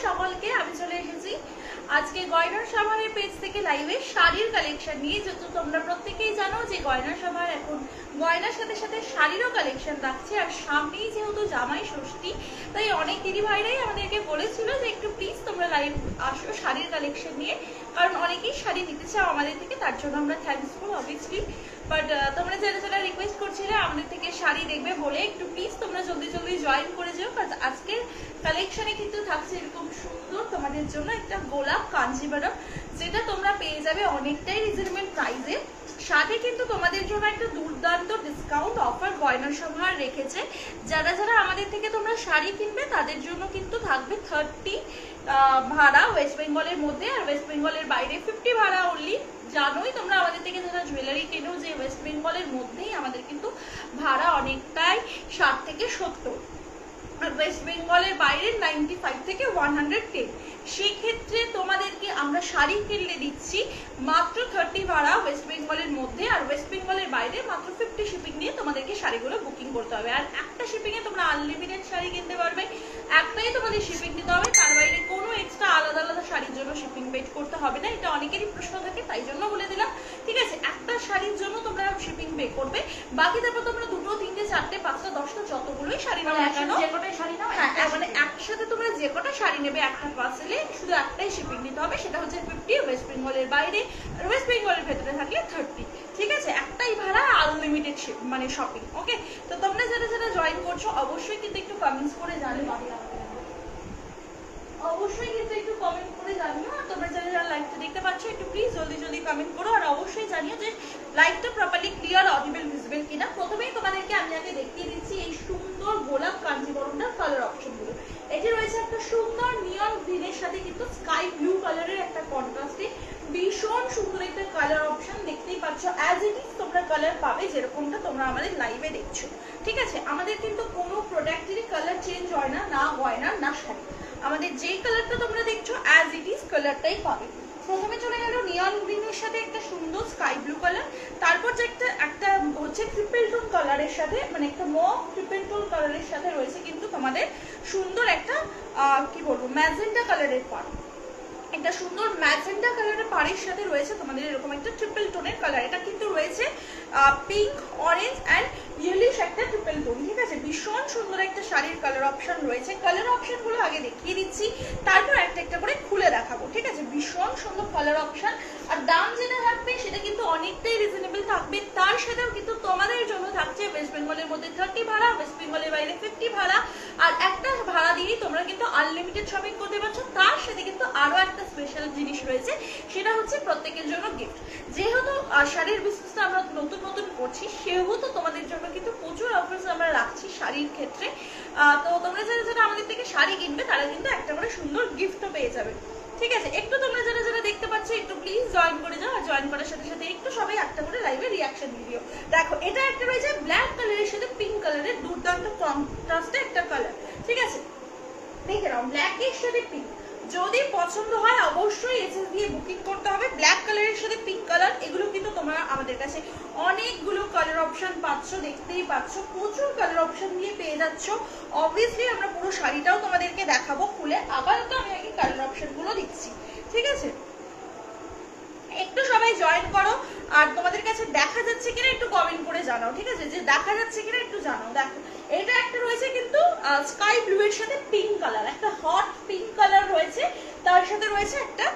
সকলকে, আমি চলে এসেছি আজকে গয়নার সভারের পেজ থেকে লাইভে শাড়ির কালেকশন নিয়ে। যত তোমরা প্রত্যেকেই জানো যে গয়নার সভার এখন গয়নার সাথে সাথে শাড়িরও কালেকশন রাখছে, আর সামনেই যেহেতু জামাই ষষ্ঠী, তাই অনেক দিদি ভাইরাই আমাদেরকে বলেছিল যে একটু প্লিজ তোমরা লাইভ আসো শাড়ির কালেকশন নিয়ে, কারণ অনেকেই শাড়ি নিতে চাও আমাদের থেকে, তার জন্য আমরা থ্যাঙ্কসফুল অবভিয়াসলি। বাট তোমরা যারা যারা রিকোয়েস্ট করছিলে আমাদের থেকে শাড়ি দেখবে বলে, একটু প্লিজ তোমরা জলদি জলদি জয়েন করে যাও, কারণ আজকের কালেকশনে কিন্তু থাকছে এরকম সুন্দর তোমাদের জন্য একটা গোলাপ কাঞ্জিভারম, যেটা তোমরা পেয়ে যাবে অনেকটাই রিজনেবল প্রাইসে। সাথে কিন্তু তোমাদের জন্য একটা দুর্দান্ত ডিসকাউন্ট অফার গয়নার সভার রেখেছে। যারা যারা আমাদের থেকে তোমরা শাড়ি কিনবে তাদের জন্য কিন্তু থাকবে 30 ভাড়া ওয়েস্ট বেঙ্গলের মধ্যে, আর ওয়েস্ট বেঙ্গলের বাইরে 50 ভাড়া অনলি। জানোই তোমরা আমাদের থেকে যারা জুয়েলারি কেনো যে ওয়েস্ট বেঙ্গলের মধ্যেই আমাদের কিন্তু ভাড়া অনেকটাই 60 থেকে 70, আর ওয়েস্ট বেঙ্গলের বাইরে 95 থেকে 110। সেক্ষেত্রে তোমাদেরকে আমরা শাড়ি কিনলে দিচ্ছি মাত্র 30 ভাড়া ওয়েস্ট বেঙ্গলের মধ্যে, আর ওয়েস্ট বেঙ্গলের বাইরে মাত্র 50 শিপিং নিয়ে তোমাদেরকে শাড়িগুলো বুকিং করতে হবে। আর একটা শিপিংয়ে তোমরা আনলিমিটেড শাড়ি কিনতে পারবে, একটাই তোমাদের শিপিং দিতে হবে, তার বাইরে কোনো এক্সট্রা আলাদা আলাদা শাড়ির জন্য শিপিং পেড করতে হবে না। এটা অনেকেরই প্রশ্ন থাকে, তাই জন্য বলে দিলাম, ঠিক আছে? একটা শাড়ির জন্য তোমরা শিপিং পে করবে, বাকি তারপর তোমরা 2, 3, 4, 5, 10টা যতগুলোই শাড়ি নাও না কেন, যে কটাই শাড়ি নাও, মানে একসাথে তোমরা যে কটা শাড়ি নেবে একটা পার্সেলে শুধু একটাই শিপিং দিতে হবে, সেটা হচ্ছে 50 ওয়েস্ট বেঙ্গলের বাইরে, আর ওয়েস্ট বেঙ্গলের ভেতরে থাকলে 30, ঠিক আছে? একটাই ভাড়া, আনলিমিটেড মানে শপিং। ওকে, তো তোমরা যারা যারা জয়েন করছো অবশ্যই কিন্তু একটু কমেন্টস করে জানিও, অবশ্যই কিন্তু একটু কমেন্ট করে জানিও। আর তোমরা যারা যারা লাইভটা দেখতে পাচ্ছ একটু প্লিজ জলদি জলদি কমেন্ট করো, আর অবশ্যই জানিও যে লাইভটা প্রপারলি ক্লিয়ার, অডিবল, ভিজিবল কিনা। প্রথমেই তোমাদেরকে আমি আগে দেখিয়ে দিচ্ছি এই সুন্দর গোলাপ কাঞ্জিবরমটার কালার অপশনগুলো। এটি রয়েছে একটা সুন্দর নিয়ন গ্রিনের সাথে কিন্তু স্কাই ব্লু কালারের একটা কন্ট্রাস্টে ভীষণ সুন্দর একটা কালার অপশন, দেখতেই পাচ্ছ অ্যাজ ইট ইজ তোমরা কালার পাবে যেরকমটা তোমরা আমাদের লাইভে দেখছো, ঠিক আছে? আমাদের কিন্তু কোনো প্রোডাক্টেরই কালার চেঞ্জ হয় না, না গয়না না শাড়ি, আমাদের যেই কালারটা তোমরা দেখছো অ্যাজ ইট ইজ কালারটাই পাবে। প্রথমে চলে গেল নিয়ন গ্রিনের সাথে একটা সুন্দর স্কাই ব্লু কালার, তারপর যে একটা হচ্ছে ট্রিপল টোন কালারের সাথে, মানে একটা মভ ট্রিপল টোন কালারের সাথে রয়েছে কিন্তু তোমাদের সুন্দর একটা কি বলবো ম্যাজেন্টা কালারের পাড়, একটা সুন্দর ম্যাজেন্টা কালারের পাড়ের সাথে রয়েছে তোমাদের এরকম একটা ট্রিপল টোনের কালার। এটা কিন্তু রয়েছে পিঙ্ক, অরেঞ্জ অ্যান্ড ইয়েলিশ একটা ট্রিপল টোন, ঠিক আছে? ভীষণ সুন্দর একটা শাড়ির কালার অপশন রয়েছে। কালার অপশনগুলো আগে দেখিয়ে দিচ্ছি, তারপর একটা একটা করে খুলে দেখাবো, ঠিক আছে? ভীষণ সুন্দর কালার অপশন, আর দাম যেটা থাকবে সেটা কিন্তু অনেকটাই রিজনেবল থাকবে। তার সাথেও কিন্তু তোমাদের জন্য থাকছে ওয়েস্ট বেঙ্গলের মধ্যে 30 ভাড়া, ওয়েস্ট বেঙ্গলের বাইরে 50 ভাড়া, আর একটা ভাড়া দিয়েই তোমরা কিন্তু আনলিমিটেড শপিং করতে পারছো। তার সাথে কিন্তু আরো একটা স্পেশাল জিনিস রয়েছে, সেটা হচ্ছে প্রত্যেকের জন্য গিফট। যেহেতু শাড়ির বিজনেসটা আমরা নতুন নতুন করছি, সেহেতু তোমাদের জন্য কিন্তু প্রচুর অফার্স আমরা রাখছি শাড়ির ক্ষেত্রে। তো তোমরা যারা যারা আমাদের থেকে শাড়ি কিনবে তারা কিন্তু একটা করে সুন্দর গিফটও পেয়ে যাবে, ঠিক আছে? একটু তোমরা যারা যারা দেখতে পাচ্ছ একটু প্লিজ জয়েন করে যাও, আর জয়েন করার সাথে সাথে একটু সবাই একটা করে লাইভে রিয়াকশন ভিডিও দেখো। এটা একটা রয়েছে ব্ল্যাক কালারের সাথে পিঙ্ক কালারের দুর্দান্ত কন্ট্রাস্টে একটা কালার, ঠিক আছে? দেখে নাও, ব্ল্যাকের সাথে পিঙ্ক, যদি পছন্দ হয় অবশ্যই এসএস দিয়ে বুকিং করতে হবে। ব্ল্যাক কালারের সাথে পিঙ্ক কালার, এগুলো কিন্তু তোমরা আমাদের কাছে অনেকগুলো কালার অপশন পাচ্ছ, দেখতেই পাচ্ছ প্রচুর কালার অপশন দিয়ে পেয়ে যাচ্ছ। অবভিয়াসলি আমরা পুরো শাড়িটাও তোমাদেরকে দেখাবো খুলে, আপাতত আমি আগে কালার অপশনগুলো দিচ্ছি, ঠিক আছে? একটু সবাই জয়েন করো, আর তোমাদের কাছে দেখা যাচ্ছে কিনা একটু কমেন্ট করে জানাও, ঠিক আছে? যে দেখা যাচ্ছে কিনা একটু জানাও। দেখো, এটা একটা রয়েছে কিন্তু স্কাই ব্লু এর সাথে পিঙ্ক কালার, একটা হট পিঙ্ক কালার রয়েছে, তার সাথে রয়েছে একটা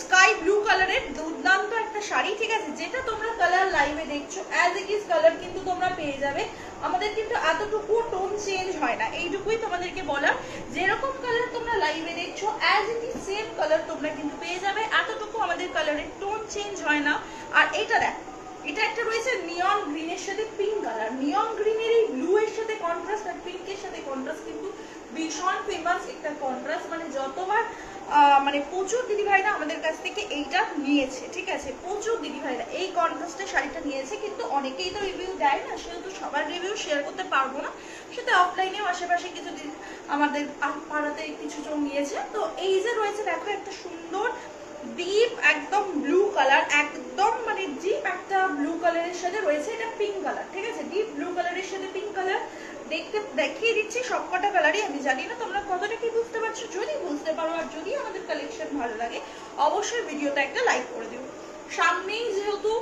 স্কাই ব্লু কালারের দুর্দান্ত একটা শাড়ি, ঠিক আছে? যেটা তোমরা কালার লাইভে দেখছো অ্যাজ ইট ইজ কালার কিন্তু তোমরা পেয়ে যাবে। আমাদের কিন্তু এতটুকু টোন চেঞ্জ হয় না, এইটুকুই তোমাদেরকে বলার, যেরকম কালার তোমরা লাইভে দেখছো as it is same colour তোমরা কিন্তু পেয়ে যাবে, এতটুকু আমাদের কালারের টোন চেঞ্জ হয় না। আর এটা দেখো, এটা একটা রয়েছে নিয়ন গ্রিনের সাথে পিঙ্ক কালার, নিয়ন গ্রিনের এই ব্লু এর সাথে কন্ট্রাস্ট আর পিঙ্কের সাথে কন্ট্রাস্ট কিন্তু ভীষণ ফেমাস একটা কন্ট্রাস্ট, মানে যতবার মানে প্রচুর দিদিভাইরা আমাদের কাছ থেকে এইটা নিয়েছে, ঠিক আছে? প্রচুর দিদিভাইরা এই কন্ট্রাস্টের শাড়িটা নিয়েছে, কিন্তু অনেকেই তো রিভিউ দেয় না, সেহেতু সবার রিভিউ শেয়ার করতে পারবো না, সেটা অফলাইনেও আশেপাশে কিছু আমাদের পাড়াতে কিছু জন নিয়েছে। তো এই যে রয়েছে দেখো একটা সুন্দর ডিপ একদম ব্লু কালার, একদম মানে ডিপ একটা ব্লু কালারের সাথে রয়েছে এটা পিঙ্ক কালার, ঠিক আছে? ডিপ ব্লু কালারের সাথে পিঙ্ক কালার দেখিয়ে দিচ্ছি সবকটা কালারই। আমি জানি না তোমরা কতটা কি বুঝতে পারছো, যদি বুঝতে পারো আর যদি আমাদের কালেকশন ভালো লাগে অবশ্যই ভিডিওটা একটা লাইক করে দিও। সামনেই যেহেতু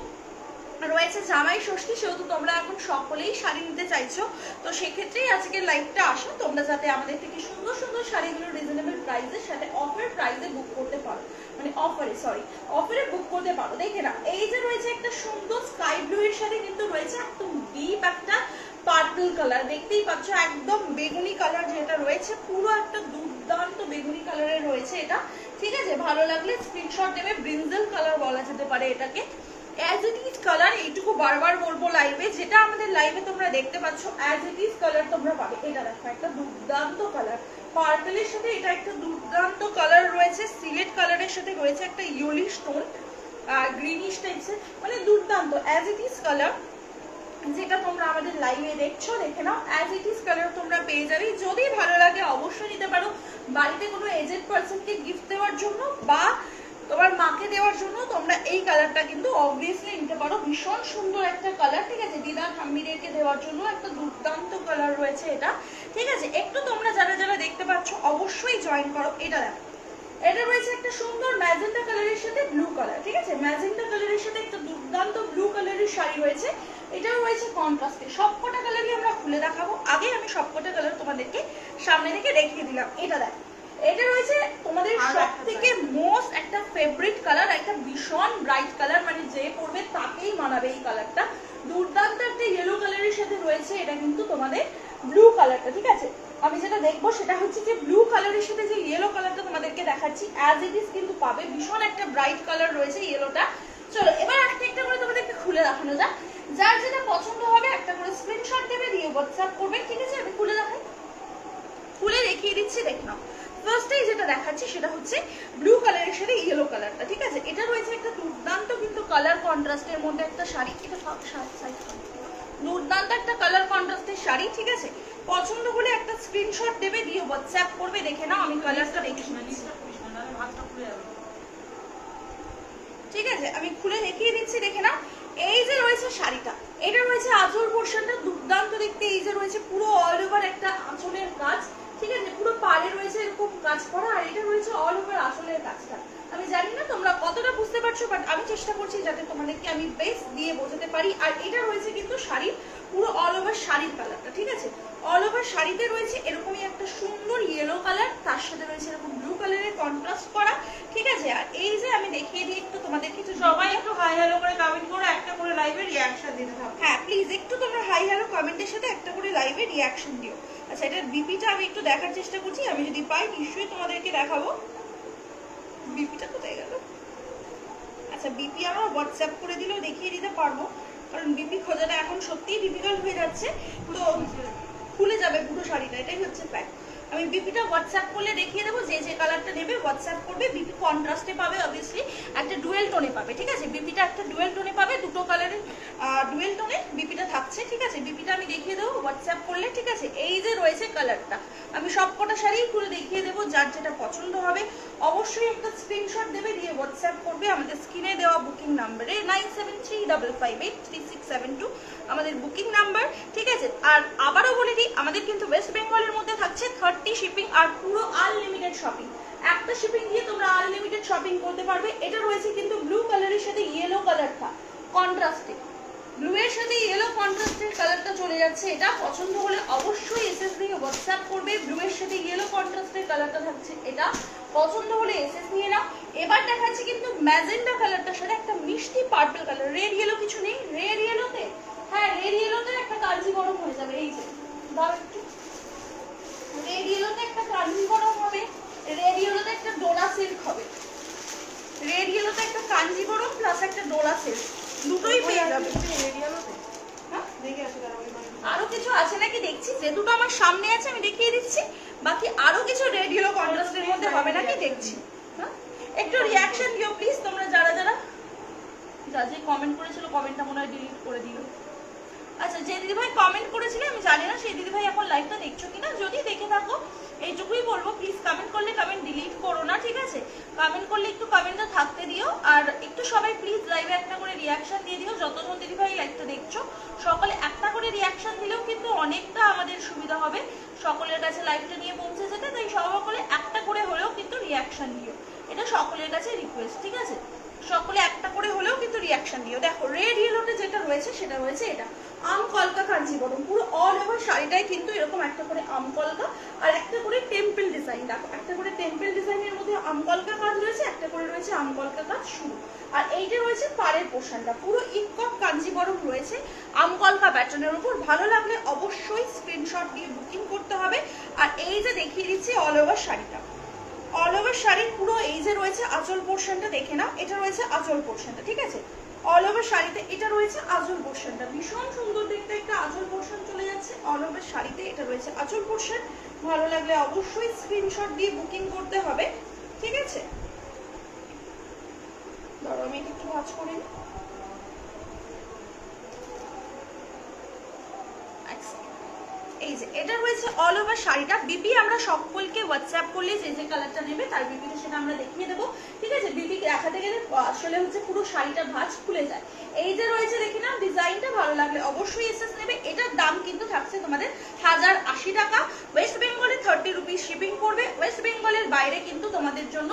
রয়েছে জামাই ষষ্ঠী, সেহেতু তোমরা এখন সকলেই শাড়ি নিতে চাইছো, তো সেক্ষেত্রেই আজকের লাইভটা আসো, তোমরা যাতে আমাদের থেকে সুন্দর সুন্দর শাড়িগুলো রিজনেবল প্রাইসের সাথে অফার প্রাইসে বুক করতে পারো, মানে অফারে বুক করতে পারো। দেখে না, এই যে রয়েছে একটা সুন্দর স্কাই ব্লু এর সাথে কিন্তু রয়েছে একদম ডিপ একটা পার্পল কালার, দেখতেই পাচ্ছ একদম বেগুনি কালার যেটা রয়েছে, পুরো একটা দুর্দান্ত বেগুনি কালারের রয়েছে এটা, ঠিক আছে? ভালো লাগলে স্ক্রিনশট দেবে, ব্রিঞ্জাল কালার বলা যেতে পারে এটাকে। অ্যাজ ইট ইজ কালার, এইটুকু বারবার বলবো লাইভে, যেটা আমাদের লাইভে তোমরা দেখতে পাচ্ছ অ্যাজ ইট ইজ কালার তোমরা পাবে। এটা দেখো একটা দুর্দান্ত কালার, পার্পলের সাথে এটা একটা দুর্দান্ত কালার রয়েছে, সিলেট কালারের সাথে রয়েছে একটা ইয়েলিশ টোন আর গ্রিনিশ টাইপসের, মানে দুর্দান্ত অ্যাজ ইট ইজ কালার যেটা তোমরা আমাদের লাইভে দেখছো। দেখে নাও, অ্যাজ ইট ইজ কালার তোমরা পেয়ে যাবে। যদি ভালো লাগে অবশ্যই নিতে পারো, বাড়িতে কোনো এজেড পার্সনকে গিফট দেওয়ার জন্য বা তোমার মাকে দেওয়ার জন্য তোমরা এই কালারটা কিন্তু অবভিয়াসলি নিতে পারো। ভীষণ সুন্দর একটা কালার, ঠিক আছে? দিদা ঠাম্মিদেরকে দেওয়ার জন্য একটা দুর্দান্ত কালার রয়েছে এটা, ঠিক আছে? একটু তোমরা যারা যারা দেখতে পাচ্ছ অবশ্যই জয়েন করো। এটা দেখো, এটা রয়েছে একটা সুন্দর ম্যাজেন্টা কালারের সাথে ব্লু কালার, ঠিক আছে? ম্যাজেন্টা কালারের সাথে একটা দুর্দান্ত ব্লু কালারের শাড়ি রয়েছে, এটাও রয়েছে কন্ট্রাস্টে। সবকটা কালারই আমরা খুলে দেখাবো, আগে আমি সবকটা কালার তোমাদেরকে সামনে থেকে দেখিয়ে দিলাম। এটা দেখো, এটা রয়েছে তোমাদের সব থেকে মোস্ট একটা ফেভারিট কালার, একটা ভীষণ ব্রাইট কালার, মানে যে পরবে তাকেই মানাবে এই কালারটা। দুর্দান্ত একটা ইয়েলো কালারের সাথে রয়েছে এটা কিন্তু তোমাদের ব্লু কালারটা, ঠিক আছে? আমি যেটা দেখবো সেটা হচ্ছে যে ব্লু কালারের সাথে যে ইয়েলো কালারটা তোমাদেরকে দেখাচ্ছি অ্যাজ ইট ইজ কিন্তু পাবে, ভীষণ একটা ব্রাইট কালার রয়েছে ইয়েলোটা। চলো এবার একটা একটা করে তোমাদেরকে খুলে দেখানো যাক, যার যেটা পছন্দ হবে একটা করে স্ক্রিনশট দেবে, দিয়ে হোয়াটসঅ্যাপ করবে, ঠিক আছে? আমি খুলে দেখাই, খুলে দেখিয়ে দিচ্ছি, দেখে নাও। ফার্স্টেই যেটা দেখাচ্ছি সেটা হচ্ছে ব্লু কালারের সাথে ইয়েলো কালারটা, ঠিক আছে? এটা রয়েছে একটা দুর্দান্ত কিন্তু কালার কন্ট্রাস্টের মধ্যে একটা শাড়ি, এটা দুর্দান্ত একটা কালার কন্ট্রাস্টের শাড়ি, ঠিক আছে? পছন্দ হলে একটা স্ক্রিনশট দেবে, দিয়ে হোয়াটসঅ্যাপ করবে। দেখে নাও, আমি কালারটা দেখিয়ে নিচ্ছি, ঠিক আছে? আমি খুলে দেখিয়ে দিচ্ছি, দেখে নাও। এই যে রয়েছে শাড়িটা, এটা রয়েছে আঁচল পোর্শনটা দুর্দান্ত দেখতে, এই যে রয়েছে পুরো অল ওভার একটা আঁচলের কাজ, ঠিক আছে? পুরো পাড়ে রয়েছে এরকম কাজ করা, আর এটা রয়েছে অল ওভার আঁচলের কাজটা। আমি জানি না তোমরা কতটা বুঝতে পারছো, বাট আমি চেষ্টা করছি যাতে তোমাদেরকে আমি বেস্ট দিয়ে বোঝাতে পারি। আর এটা রয়েছে কিন্তু শাড়ির পুরো অল ওভার শাড়ির কালারটা, ঠিক আছে? অল ওভার শাড়িতে রয়েছে এরকমই একটা সুন্দর ইয়েলো কালার, তার সাথে রয়েছে এরকম ব্লু কালারের কন্ট্রাস্ট করা, ঠিক আছে? আর এই যে আমি দেখিয়ে দিই একটু তোমাদের, কিছু সবাই একটু হাই হ্যালো করে কমেন্ট করো, একটা করে লাইভে রিঅ্যাকশন দিতে থাকো। হ্যাঁ প্লিজ একটু তোমরা হাই হ্যালো কমেন্টের সাথে একটা করে লাইভে রিঅ্যাকশন দিও। আচ্ছা, এটার বিপিটা আমি একটু দেখার চেষ্টা করছি, আমি যদি পাই নিশ্চয়ই তোমাদেরকে দেখাবো। বিপিটা কোথায় গেল? আচ্ছা, বিপি আমার হোয়াটসঅ্যাপ করে দিলেও দেখিয়ে দিতে পারবো, কারণ বিপি খোঁজাটা এখন সত্যিই ডিফিকাল্ট হয়ে যাচ্ছে, তো খুলে যাবে পুরো শাড়িটা, এটাই হচ্ছে ফ্যাক্ট। আমি বিপিটা হোয়াটসঅ্যাপ করলে দেখিয়ে দেবো, যে যে কালারটা নেবে হোয়াটসঅ্যাপ করবে। বিপি কন্ট্রাস্টে পাবে, অবভিয়াসলি একটা ডুয়েল টোনে পাবে, ঠিক আছে? বিপিটা একটা ডুয়েল টোনে পাবে, দুটো কালারের ডুয়েল টোনে বিপিটা থাকছে, ঠিক আছে? বিপিটা আমি দেখিয়ে দেবো হোয়াটসঅ্যাপ করলে, ঠিক আছে? এই যে রয়েছে কালারটা, আমি সবকটা শাড়ি খুলে দেখিয়ে দেবো, যার যেটা পছন্দ হবে অবশ্যই একটা স্ক্রিনশট দেবে, দিয়ে হোয়াটসঅ্যাপ করবে আমাদের স্ক্রিনে দেওয়া বুকিং নাম্বারে 9735583672 আমাদের বুকিং নাম্বার, ঠিক আছে? আর আবারও বলে দিই, আমাদের কিন্তু ওয়েস্ট বেঙ্গলের মধ্যে থাকছে 30 শিপিং আর পুরো আনলিমিটেড শপিং। একটা শিপিং দিয়ে তোমরা আনলিমিটেড শপিং করতে পারবে। এটা রয়েছে কিন্তু ব্লু কালারের সাথে ইয়েলো কালারটা কন্ট্রাস্টে, ব্লু এর সাথে ইয়েলো কন্ট্রাস্টের কালারটা চলে যাচ্ছে। এটা পছন্দ হলে অবশ্যই এসএস দিয়ে হোয়াটসঅ্যাপ করবে। ব্লু এর সাথে ইয়েলো কন্ট্রাস্টের কালারটা থাকছে, এটা পছন্দ হলে এসএস নিয়ে নাও। এবার দেখাচ্ছি কিন্তু ম্যাজেন্টা কালারটার সাথে একটা মিষ্টি পার্পল কালার, রেড ইয়েলো কিছু নেই, রেড ইয়েলোতে, হ্যাঁ রেড ইয়েলোতে একটা কালজি গরম হয়ে যাবে। এই যে দাও একটু, রেড ইয়েলোতে একটা কালজি গরম হবে, রেড ইয়েলোতে একটা ডোলা সিল্ক হবে, রেড ইয়েলোতে একটা কাঞ্জি গরম প্লাস একটা ডোলা সিল্ক, দুটোই পেয়ে যাবে। আরো কিছু আছে নাকি দেখছি, যে দুটো আমার সামনে আছে আমি দেখিয়ে দিচ্ছি, বাকি আরো কিছু রেড ইয়েলো কন্ট্রাস্টের মধ্যে হবে নাকি দেখছি। হ্যাঁ, একটু রিঅ্যাকশন দিও প্লিজ তোমরা, যারা যারা যে কমেন্ট করেছিল কমেন্টটা মনে হয় ডিলিট করে দিল। আচ্ছা, যে দিদিভাই কমেন্ট করেছিলে আমি জানি না সেই দিদিভাই এখন লাইভটা দেখছো কিনা, যদি দেখে থাকো এইটুকুই বলবো, প্লিজ কমেন্ট করলে কমেন্ট ডিলিট করো না, ঠিক আছে? কমেন্ট করলে একটু কমেন্টটা থাকতে দিও, আর একটু সবাই প্লিজ লাইভে একটা করে রিয়াকশন দিয়ে দিও। যতজন দিদিভাই লাইভটা দেখছো সকলে একটা করে রিয়াকশন দিলেও কিন্তু অনেকটা আমাদের সুবিধা হবে সকলের কাছে লাইভটা নিয়ে পৌঁছে যেতে। তাই সকলে একটা করে হলেও কিন্তু রিয়াকশন দিও, এটা সকলের কাছে রিকোয়েস্ট, ঠিক আছে? সকলে একটা করে হলেও কিন্তু রিয়াকশন দিও। দেখো রেড ইয়েলোতে যেটা রয়েছে সেটা রয়েছে এটা আম কলকা কাঞ্জিবরম, পুরো অল ওভার শাড়িটাই কিন্তু এরকম একটা করে আম কলকা আর একটা করে টেম্পল ডিজাইন। দেখো একটা করে টেম্পল ডিজাইনের মধ্যে আম কলকা কাজ রয়েছে, একটা করে রয়েছে আম কলকা কাজ শুরু, আর এইটা রয়েছে পাড়ের পোর্শনটা পুরো ইকক কাঞ্জিবরম রয়েছে আম কলকা প্যাটার্নের উপর। ভালো লাগলে অবশ্যই স্ক্রিনশট দিয়ে বুকিং করতে হবে। আর এই যে দেখিয়ে দিচ্ছি অল ওভার শাড়িটা, অল ওভার শাড়ির পুরো এই যে রয়েছে আঁচল পোর্শনটা দেখে নাও, এটা রয়েছে আঁচল পোর্শনটা, ঠিক আছে? অল ওভার শাড়িতে এটা রয়েছে আঁচল পোর্শনটা, ভীষণ সুন্দর দেখতে একটা আঁচল পোর্শন চলে যাচ্ছে অল ওভার শাড়িতে, এটা রয়েছে আঁচল পোর্শন। ভালো লাগলে অবশ্যই স্ক্রিনশট দিয়ে বুকিং করতে হবে, ঠিক আছে? ধরো আমি একটু ভাঁজ করে নিই। এই যে এটা রয়েছে অল ওভার শাড়িটা। বিপি আমরা সকলকে হোয়াটসঅ্যাপ করলে যে যে কালারটা নেবে তার বিপিটা সেটা আমরা দেখিয়ে দেবো, ঠিক আছে? বিপি দেখাতে গেলে আসলে হচ্ছে পুরো শাড়িটা ভাঁজ খুলে যায়। এই যে রয়েছে দেখি না ডিজাইনটা, ভালো লাগলে অবশ্যই এসএস নেবে। এটার দাম কিন্তু থাকছে তোমাদের 1080 টাকা। ওয়েস্ট বেঙ্গলে 30 রুপিস শিপিং পড়বে, ওয়েস্ট বেঙ্গলের বাইরে কিন্তু তোমাদের জন্য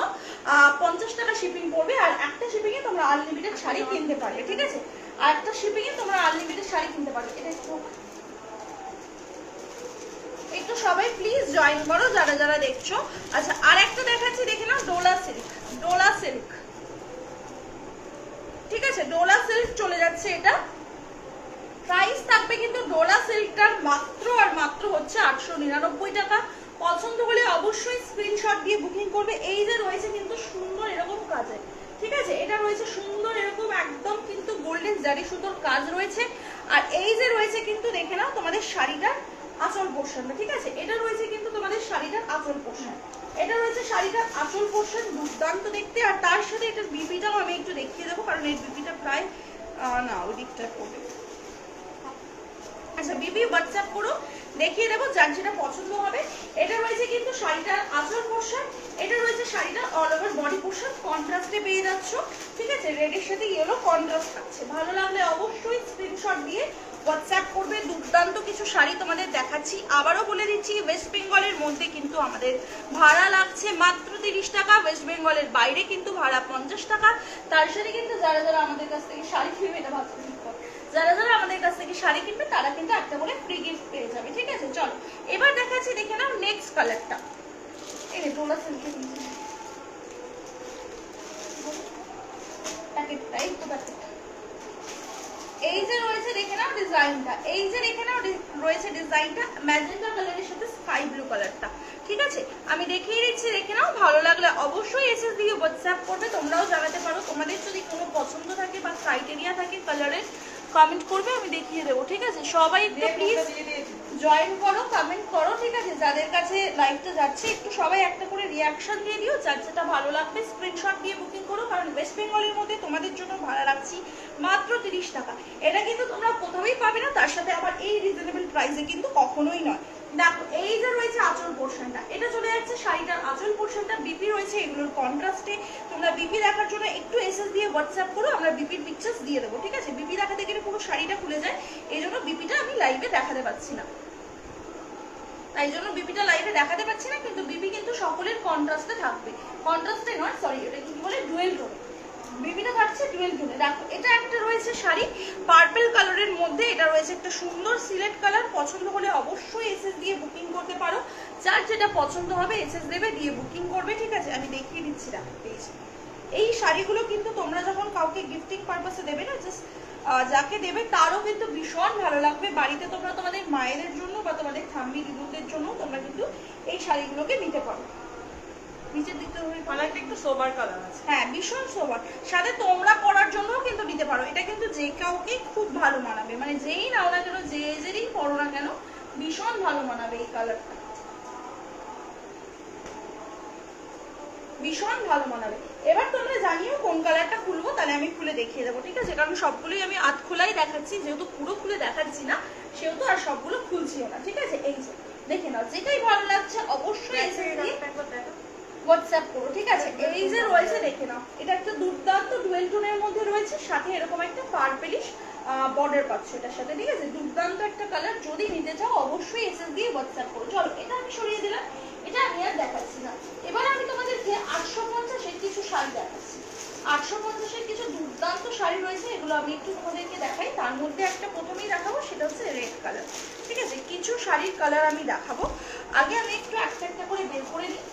50 টাকা শিপিং পড়বে। আর একটা শিপিংয়ে তোমরা আনলিমিটেড শাড়ি কিনতে পারবে, ঠিক আছে? আর একটা শিপিংয়ে তোমরা আনলিমিটেড শাড়ি কিনতে পারবে। এটা একটু সবাই প্লিজ জয়েন করো যারা যারা দেখছো। আচ্ছা আর একটা দেখাচ্ছি, দেখে নাও ডোলা সিল্ক, ডোলা সিল্ক, ঠিক আছে? ডোলা সিল্ক চলে যাচ্ছে, এটা প্রাইস থাকবে কিন্তু ডোলা সিল্কটার মাত্র আর মাত্র হচ্ছে 899 টাকা। পছন্দ হলে অবশ্যই স্ক্রিনশট দিয়ে বুকিং করবে। এই যে রয়েছে কিন্তু সুন্দর এরকম কাজে, ঠিক আছে? এটা রয়েছে সুন্দর এরকম একদম কিন্তু গোল্ডেন জারি সুতোর কাজ রয়েছে। আর এই যে রয়েছে কিন্তু দেখে নাও তোমাদের শাড়িটার আঁচল পোর্শনটা, ঠিক আছে? এটা রয়েছে কিন্তু তোমাদের শাড়িটার আঁচল পোর্শন, এটা রয়েছে শাড়িটার আঁচল পোর্শন, দুর্দান্ত দেখতে। আর তার সাথে এটার বিপিটাও আমি একটু দেখিয়ে দেবো, কারণ এই বিপিটা প্রায় না ওই দিকটা করবে। আচ্ছা বিপি হোয়াটসঅ্যাপ করো, দেখিয়ে দেবো যার যেটা পছন্দ হবে। এটা রয়েছে কিন্তু শাড়িটার আঁচল পোর্শন, এটা রয়েছে শাড়িটার অল ওভার বডি পোর্শন, কন্ট্রাস্টে পেয়ে যাচ্ছ, ঠিক আছে? রেডের সাথে ইয়েলো কন্ট্রাস্ট থাকছে। ভালো লাগলে অবশ্যই স্ক্রিনশট দিয়ে হোয়াটসঅ্যাপ করবে। দুর্দান্ত কিছু শাড়ি তোমাদের দেখাচ্ছি, আবারও বলে দিচ্ছি ওয়েস্ট বেঙ্গলের মধ্যে কিন্তু আমাদের ভাড়া লাগছে মাত্র 30 টাকা, ওয়েস্ট বেঙ্গলের বাইরে কিন্তু ভাড়া 50 টাকা। তার সাথে কিন্তু যারা যারা আমাদের কাছ থেকে শাড়ি কিনবে, এটা ভাবতে যারা যারা আমাদের কাছ থেকে শাড়ি কিনবে তারা কিন্তু একটা করে ফ্রি গিফট পেয়ে যাবে, ঠিক আছে? চলো এবার দেখাচ্ছি, দেখে নাও নেক্সট কালারটা। এই ডোলা সিল্কের প্যাকেটটা, এই তো প্যাকেটটা। এই যে রয়েছে দেখে নাও ডিজাইনটা, এই যে দেখে নাও রয়েছে ডিজাইনটা ম্যাজেন্টা কালারের সাথে স্কাই ব্লু কালারটা, ঠিক আছে? আমি দেখিয়ে দিচ্ছি, দেখে নাও। ভালো লাগলে অবশ্যই এসএস দিয়ে হোয়াটসঅ্যাপ করবে। তোমরাও জানাতে পারো তোমাদের যদি কোনো পছন্দ থাকে বা ক্রাইটেরিয়া থাকে কালারের, কমেন্ট করবে, আমি দেখিয়ে দেবো, ঠিক আছে? সবাই একটু প্লিজ জয়েন করো, কমেন্ট করো, ঠিক আছে? যাদের কাছে লাইভটা যাচ্ছে একটু সবাই একটা করে রিয়াকশন দিয়ে দিও, যার যেটা ভালো লাগবে স্ক্রিনশট দিয়ে বুকিং করো। কারণ ওয়েস্ট বেঙ্গলের মধ্যে তোমাদের জন্য ভাড়া রাখছি মাত্র 30 টাকা। এটা কিন্তু তোমরা কোথাওই পাবে না, তার সাথে আবার এই রিজনেবল প্রাইসে কিন্তু কখনোই নয়। দেখো এই যে রয়েছে আঁচল পোর্শনটা, এটা চলে যাচ্ছে শাড়িটার আঁচল পোর্শনটা, বিপি রয়েছে এগুলোর কন্ট্রাস্টে। তোমরা বিপি দেখার জন্য একটু এসএস দিয়ে হোয়াটসঅ্যাপ করো, আমরা বিপির পিকচার্স দিয়ে দেবো, ঠিক আছে? বিপি দেখাতে গেলে পুরো শাড়িটা খুলে যায়, এই জন্য বিপিটা আমি লাইভে দেখাতে পাচ্ছি না, তাই জন্য বিপিটা লাইভে দেখাতে পাচ্ছি না। কিন্তু বিপি কিন্তু সকলের কন্ট্রাস্টে থাকবে, কন্ট্রাস্টে নয় সরি, এটা কি বলে ডুয়েল টোনে, বিপিটা থাকছে ডুয়েল টোনে। দেখো এটা একটা রয়েছে শাড়ি পার্পল কালারের মধ্যে, এটা রয়েছে একটা সুন্দর সিলেক্ট কালার। পছন্দ হলে অবশ্যই এসএস দিয়ে বুকিং করতে পারো, যার যেটা পছন্দ হবে এসএস দেবে, দিয়ে বুকিং করবে, ঠিক আছে? আমি দেখিয়ে দিচ্ছি, দেখো এই শাড়িগুলো কিন্তু তোমরা যখন কাউকে গিফটিং পারপাসে দেবে না, জাস্ট যাকে দেবে তারও কিন্তু ভীষণ ভালো লাগবে। বাড়িতে তোমরা তোমাদের মায়েদের জন্য বা তোমাদের ঠাম্মি দিদুদের জন্য তোমরা কিন্তু এই শাড়িগুলোকে নিতে পারো। নিচের দিকটা কালারটা একটু সোবার কালার আছে, হ্যাঁ ভীষণ সোবার, সাথে তোমরা পরার জন্যও কিন্তু নিতে পারো। এটা কিন্তু যে কাউকে খুব ভালো মানাবে, মানে যেই নাও না কেন, যে যেই পরো না কেন, ভীষণ ভালো মানাবে এই কালারটা, ভীষণ ভালো মানাবে। এবার তোমরা জানিও কোন কালারটা খুলবো, তাহলে আমি খুলে দেখিয়ে দেবো, ঠিক আছে? কারণ সবগুলোই আমি আধ খোলাই দেখাচ্ছি, যেহেতু পুরো খুলে দেখাচ্ছি না সেহেতু আর সবগুলো খুলছিও না, ঠিক আছে? এই যে দেখে নাও, যেটাই ভালো লাগছে অবশ্যই এসে দিয়ে হোয়াটসঅ্যাপ করো, ঠিক আছে। এই যে রয়েছে দেখে নাও, এটা একটা দুর্দান্ত ডুয়েল টোনের মধ্যে রয়েছে, সাথে এরকম একটা পার্পলিশ বর্ডার পাচ্ছ এটার সাথে, ঠিক আছে। দুর্দান্ত একটা কালার, যদি নিতে চাও অবশ্যই এসএস দিয়ে হোয়াটসঅ্যাপ করো। চলো এটা আমি সরিয়ে দিলাম, এটা আমি আর দেখাচ্ছি না। এবার আমি তোমাদেরকে 850-এর কিছু শাড়ি দেখাচ্ছি। 850-এর কিছু দুর্দান্ত শাড়ি রয়েছে, এগুলো আমি একটু তোমাদেরকে দেখাই। তার মধ্যে একটা প্রথমেই দেখাবো, সেটা হচ্ছে রেড কালার, ঠিক আছে। কিছু শাড়ির কালার আমি দেখাবো, আগে আমি একটু একটা একটা করে বের করে নিই।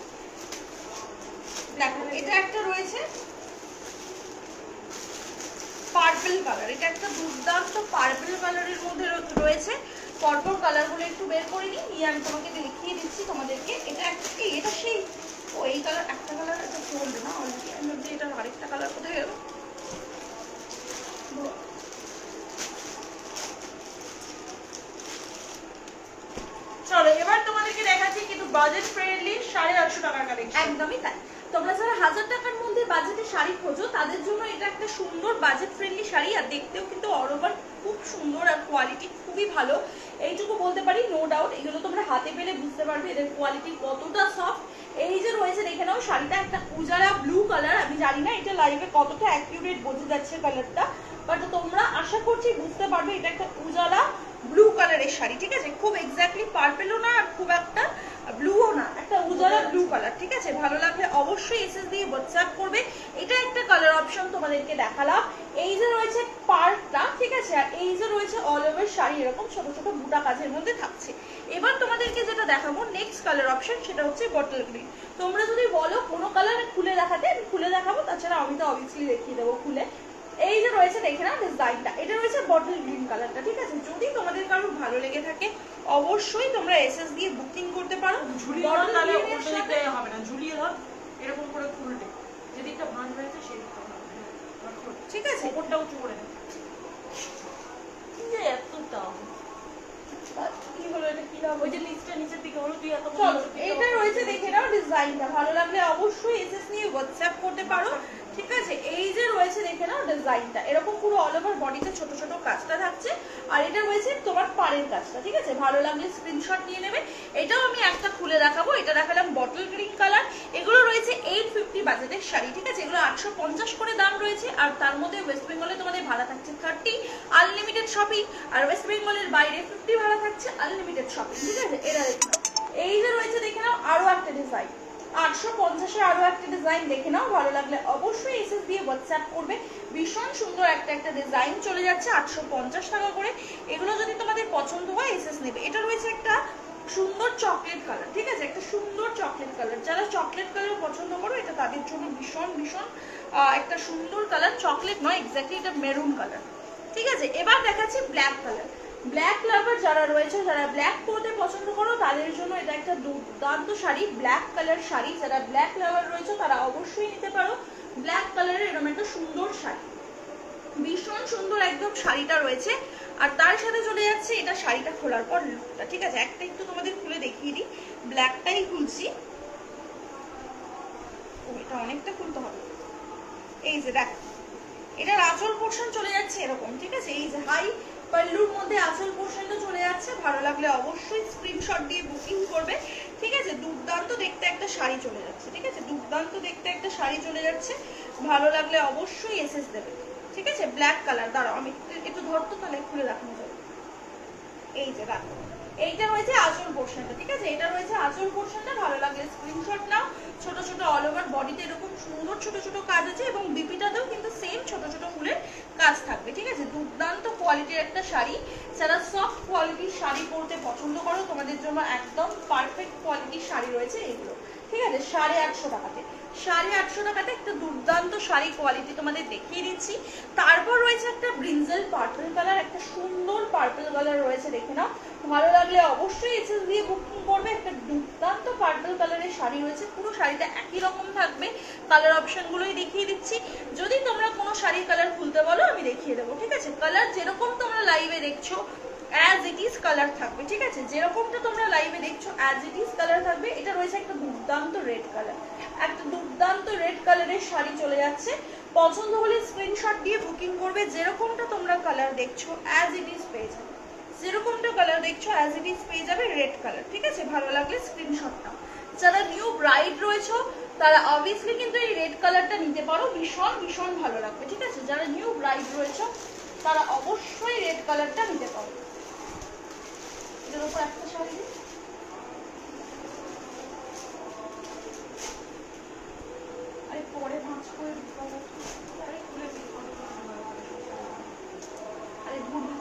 দেখো এটা একটা রয়েছে পার্পল কালার, এটা একটা দুর্দান্ত পার্পল কালারের মধ্যে রয়েছে। পরপর কালারগুলো একটু বের করে নিয়ে আমি তোমাকে দেখিয়ে দিচ্ছি তোমাদেরকে। এটা একটা কি, এটা সেই ও এই কালার, একটা কালার এটা চলবে না অলরেডি, আমি ভাবছি এটা আরেকটা কালার কোথায় গেল। চলো এবার তোমাদেরকে দেখাচ্ছি কিন্তু বাজেট ফ্রেন্ডলি 850 টাকার কালেকশন। একদমই তাই, তোমরা যারা 1000 টাকার মধ্যে বাজেটে শাড়ি খোঁজো তাদের জন্য এটা একটা সুন্দর বাজেট ফ্রেন্ডলি শাড়ি। আর দেখতেও কিন্তু অল ওভার খুব সুন্দর, আর কোয়ালিটি খুবই ভালো, এইটুকু বলতে পারি, নো ডাউট। এগুলো তোমরা হাতে পেলে বুঝতে পারবে এদের কোয়ালিটি কতটা সফট। এই যে রয়েছে দেখে নাও, শাড়িটা একটা উজালা ব্লু কালার। আমি জানি না এটা লাইভে কতটা অ্যাকিউরেট বোঝা যাচ্ছে কালারটা, বাট তোমরা আশা করছি বুঝতে পারবে এটা একটা উজালা ব্লু কালারের শাড়ি, ঠিক আছে। খুব এক্স্যাক্টলি পার্পেলও না আর খুব একটা ব্লুও না, একটা উজালা ব্লু কালার, ঠিক আছে। ভালো লাগলে অবশ্যই এসএস দিয়ে হোয়াটসঅ্যাপ করবে। এটা একটা কালার অপশন তোমাদেরকে দেখালাম। এই যে রয়েছে পার্টটা, ঠিক আছে, আর এই যে রয়েছে অল ওভার শাড়ি এরকম ছোট ছোট বুটা কাজের মধ্যে থাকছে। এবার তোমাদেরকে যেটা দেখাবো নেক্সট কালার অপশন, সেটা হচ্ছে বটল গ্রিন। তোমরা যদি বলো কোনো কালার খুলে দেখাতে, আমি খুলে দেখাবো, তাছাড়া আমি তো অবভিয়াসলি দেখিয়ে দেবো খুলে। এই যে রয়েছে দেখে নাও ডিজাইনটা, এটা রয়েছে বটল গ্রিন কালারটা, ঠিক আছে। যদি তোমাদের কারো ভালো লেগে থাকে অবশ্যই তোমরা এসএস দিয়ে বুকিং করতে পারো। ঝুলিয়ে ধর, তাহলে উল্টো দিকটা হবে না, ঝুলিয়ে ধর এরকম করে খুলতে, যেদিকটা ভাঁজ হয়েছে সেদিকটা হবে, ঠিক আছে, ওপরটা উঁচু করে নে। এতটা কি হলো, এটা কি হবে, ওই যে নিচটা নিচের দিকে হলো, তুই এত চলো এটা রয়েছে দেখে নাও ডিজাইনটা। ভালো লাগলে অবশ্যই এসএস নিয়ে হোয়াটসঅ্যাপ করতে পারো, ঠিক আছে। এই যে রয়েছে দেখে নাও ডিজাইনটা, এরকম পুরো অল ওভার বডিতে ছোট ছোট কাজটা থাকছে, আর এটা রয়েছে তোমার পাড়ের কাজটা, ঠিক আছে। ভালো লাগলে স্ক্রিনশট নিয়ে নেবে। এটাও আমি একটা খুলে দেখাবো, এটা দেখালাম বটল গ্রিন কালার। এগুলো রয়েছে 850 বাজেটের শাড়ি, ঠিক আছে। এগুলো 850 করে দাম রয়েছে, আর তার মধ্যে ওয়েস্ট বেঙ্গলে তোমাদের ভাড়া থাকছে 30 আনলিমিটেড শপিং, আর ওয়েস্ট বেঙ্গলের বাইরে 50 ভাড়া থাকছে আনলিমিটেড শপিং, ঠিক আছে। এটা দেখে নাও, এই যে রয়েছে দেখে নাও আরো একটা ডিজাইন, 850-এ আরো একটা ডিজাইন দেখে নাও। ভালো লাগলে অবশ্যই এসএস দিয়ে হোয়াটসঅ্যাপ করবে। ভীষণ সুন্দর একটা একটা ডিজাইন চলে যাচ্ছে 850 টাকা করে। এগুলো যদি তোমাদের পছন্দ হয় এসএস নেবে। এটা রয়েছে একটা সুন্দর চকলেট কালার, ঠিক আছে, একটা সুন্দর চকলেট কালার। যারা চকলেট কালার পছন্দ করো এটা তাদের জন্য ভীষণ ভীষণ একটা সুন্দর কালার। চকলেট নয়, এক্স্যাক্টলি এটা মেরুন কালার, ঠিক আছে। এবার দেখাচ্ছি ব্ল্যাক কালার। ব্ল্যাক লাভার যারা রয়েছে, যারা ব্ল্যাক পরতে পছন্দ করো তাদের জন্য এটা একটা দুর্দান্ত শাড়ি, ব্ল্যাক কালার শাড়ি। যারা ব্ল্যাক লাভার রয়েছে তারা অবশ্যই নিতে পারো ব্ল্যাক কালারের এরকম একটা সুন্দর শাড়ি, ভীষণ সুন্দর একদম শাড়িটা রয়েছে। আর তার সাথে চলে যাচ্ছে এটা শাড়িটা খোলার পর লুকটা, ঠিক আছে। একটা একটু তোমাদের খুলে দেখিয়ে দিই, ব্ল্যাকটাই খুলছি, এটা অনেকটা খুলতে হবে। এই যে দেখ, এটার আঁচল পোর্শন চলে যাচ্ছে এরকম, ঠিক আছে। এই যে হাই পাল্লুর মধ্যে আঁচল পোর্শনটা চলে যাচ্ছে। ভালো লাগলে অবশ্যই স্ক্রিনশট দিয়ে বুকিং করবে, ঠিক আছে। দুর্দান্ত দেখতে একটা শাড়ি চলে যাচ্ছে, ঠিক আছে, দুর্দান্ত দেখতে একটা শাড়ি চলে যাচ্ছে। ভালো লাগলে অবশ্যই এসএস দেবে, ঠিক আছে। ব্ল্যাক কালার, দাঁড়াও আমি একটু ধরতো তাহলে খুলে দেখানো যাবে। এই যে দেখো, এইটা রয়েছে আঁচল পোর্শনটা, ঠিক আছে। এটা রয়েছে আঁচল পোর্শনটা। ভালো লাগলে স্ক্রিনশট নাও। ছোট ছোট অল ওভার বডিতে এরকম সুন্দর ছোট ছোট কাজ আছে, এবং বিপিটাতেও কিন্তু সেম ছোট ছোট ফুলের কাজ থাকবে, ঠিক আছে। দুর্দান্ত কোয়ালিটির একটা শাড়ি। যারা সফট কোয়ালিটির শাড়ি পরতে পছন্দ করো তোমাদের জন্য একদম পারফেক্ট কোয়ালিটির শাড়ি রয়েছে এগুলো, ঠিক আছে। 850 টাকাতে, 850 টাকাতে একটা দুর্দান্ত শাড়ি কোয়ালিটি তোমাদের দেখিয়ে দিচ্ছি। তারপর রয়েছে একটা ব্রিঞ্জাল পার্পল কালার, একটা সুন্দর পার্পল কালার রয়েছে, দেখে নাও। ভালো লাগলে অবশ্যই এসএস দিয়ে বুকিং করবে। একটা দুর্দান্ত পার্পল কালারের শাড়ি রয়েছে, পুরো শাড়িটা একই রকম থাকবে। কালার অপশনগুলোই দেখিয়ে দিচ্ছি। যদি তোমরা কোনো শাড়ির কালার খুলতে বলো আমি দেখিয়ে দেবো, ঠিক আছে। কালার যেরকম তোমরা লাইভে দেখছো অ্যাজ ইট ইজ কালার থাকবে, ঠিক আছে। যেরকমটা তোমরা লাইভে দেখছো অ্যাজ ইট ইজ কালার থাকবে। এটা রয়েছে একটা দুর্দান্ত রেড কালার, একটা দুর্দান্ত রেড কালারের শাড়ি চলে যাচ্ছে। পছন্দ হলে স্ক্রিনশট দিয়ে বুকিং করবে। যেরকমটা তোমরা কালার দেখছো অ্যাজ ইট ইজ পেয়ে যাবে, যেরকমটা কালার দেখছো দেখছো অ্যাজ ইট ইজ পেয়ে যাবে রেড কালার, ঠিক আছে? ভালো লাগলে স্ক্রিনশট নাও। যারা নিউ ব্রাইড রয়েছে তারা অবভিয়াসলি কিন্তু এই রেড কালারটা নিতে পারো, ভীষণ ভীষণ ভালো লাগবে, ঠিক আছে? যারা নিউ ব্রাইড রয়েছে তারা অবশ্যই রেড কালারটা নিতে পারো। এর উপর একটা শাড়ি আরে পরে ভাঁজ করে আরে ঘুরি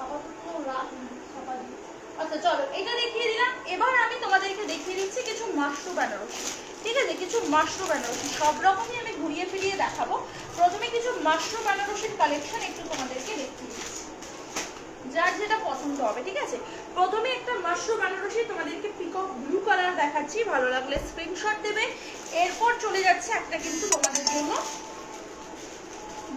আপাতত রাত ছাপা দিই। আচ্ছা চলো এটা দেখিয়ে দিলাম। এবার আমি তোমাদেরকে দেখিয়ে দিচ্ছি কিছু মাশরু বেনারসি, ঠিক আছে? কিছু মাশরু বেনারসি সব রকমই আমি ঘুরিয়ে ফিরিয়ে দেখাবো। প্রথমে কিছু মাশরু বেনারসির কালেকশন একটু তোমাদেরকে দেখিয়ে দিচ্ছি, যার যেটা পছন্দ হবে, ঠিক আছে? প্রথমে একটা মাশরু বেনারসি তোমাদেরকে পিকক ব্লু কালার দেখাচ্ছি, ভালো লাগলে স্ক্রিনশট দেবে। এরপর চলে যাচ্ছে একটা কিন্তু তোমাদের জন্য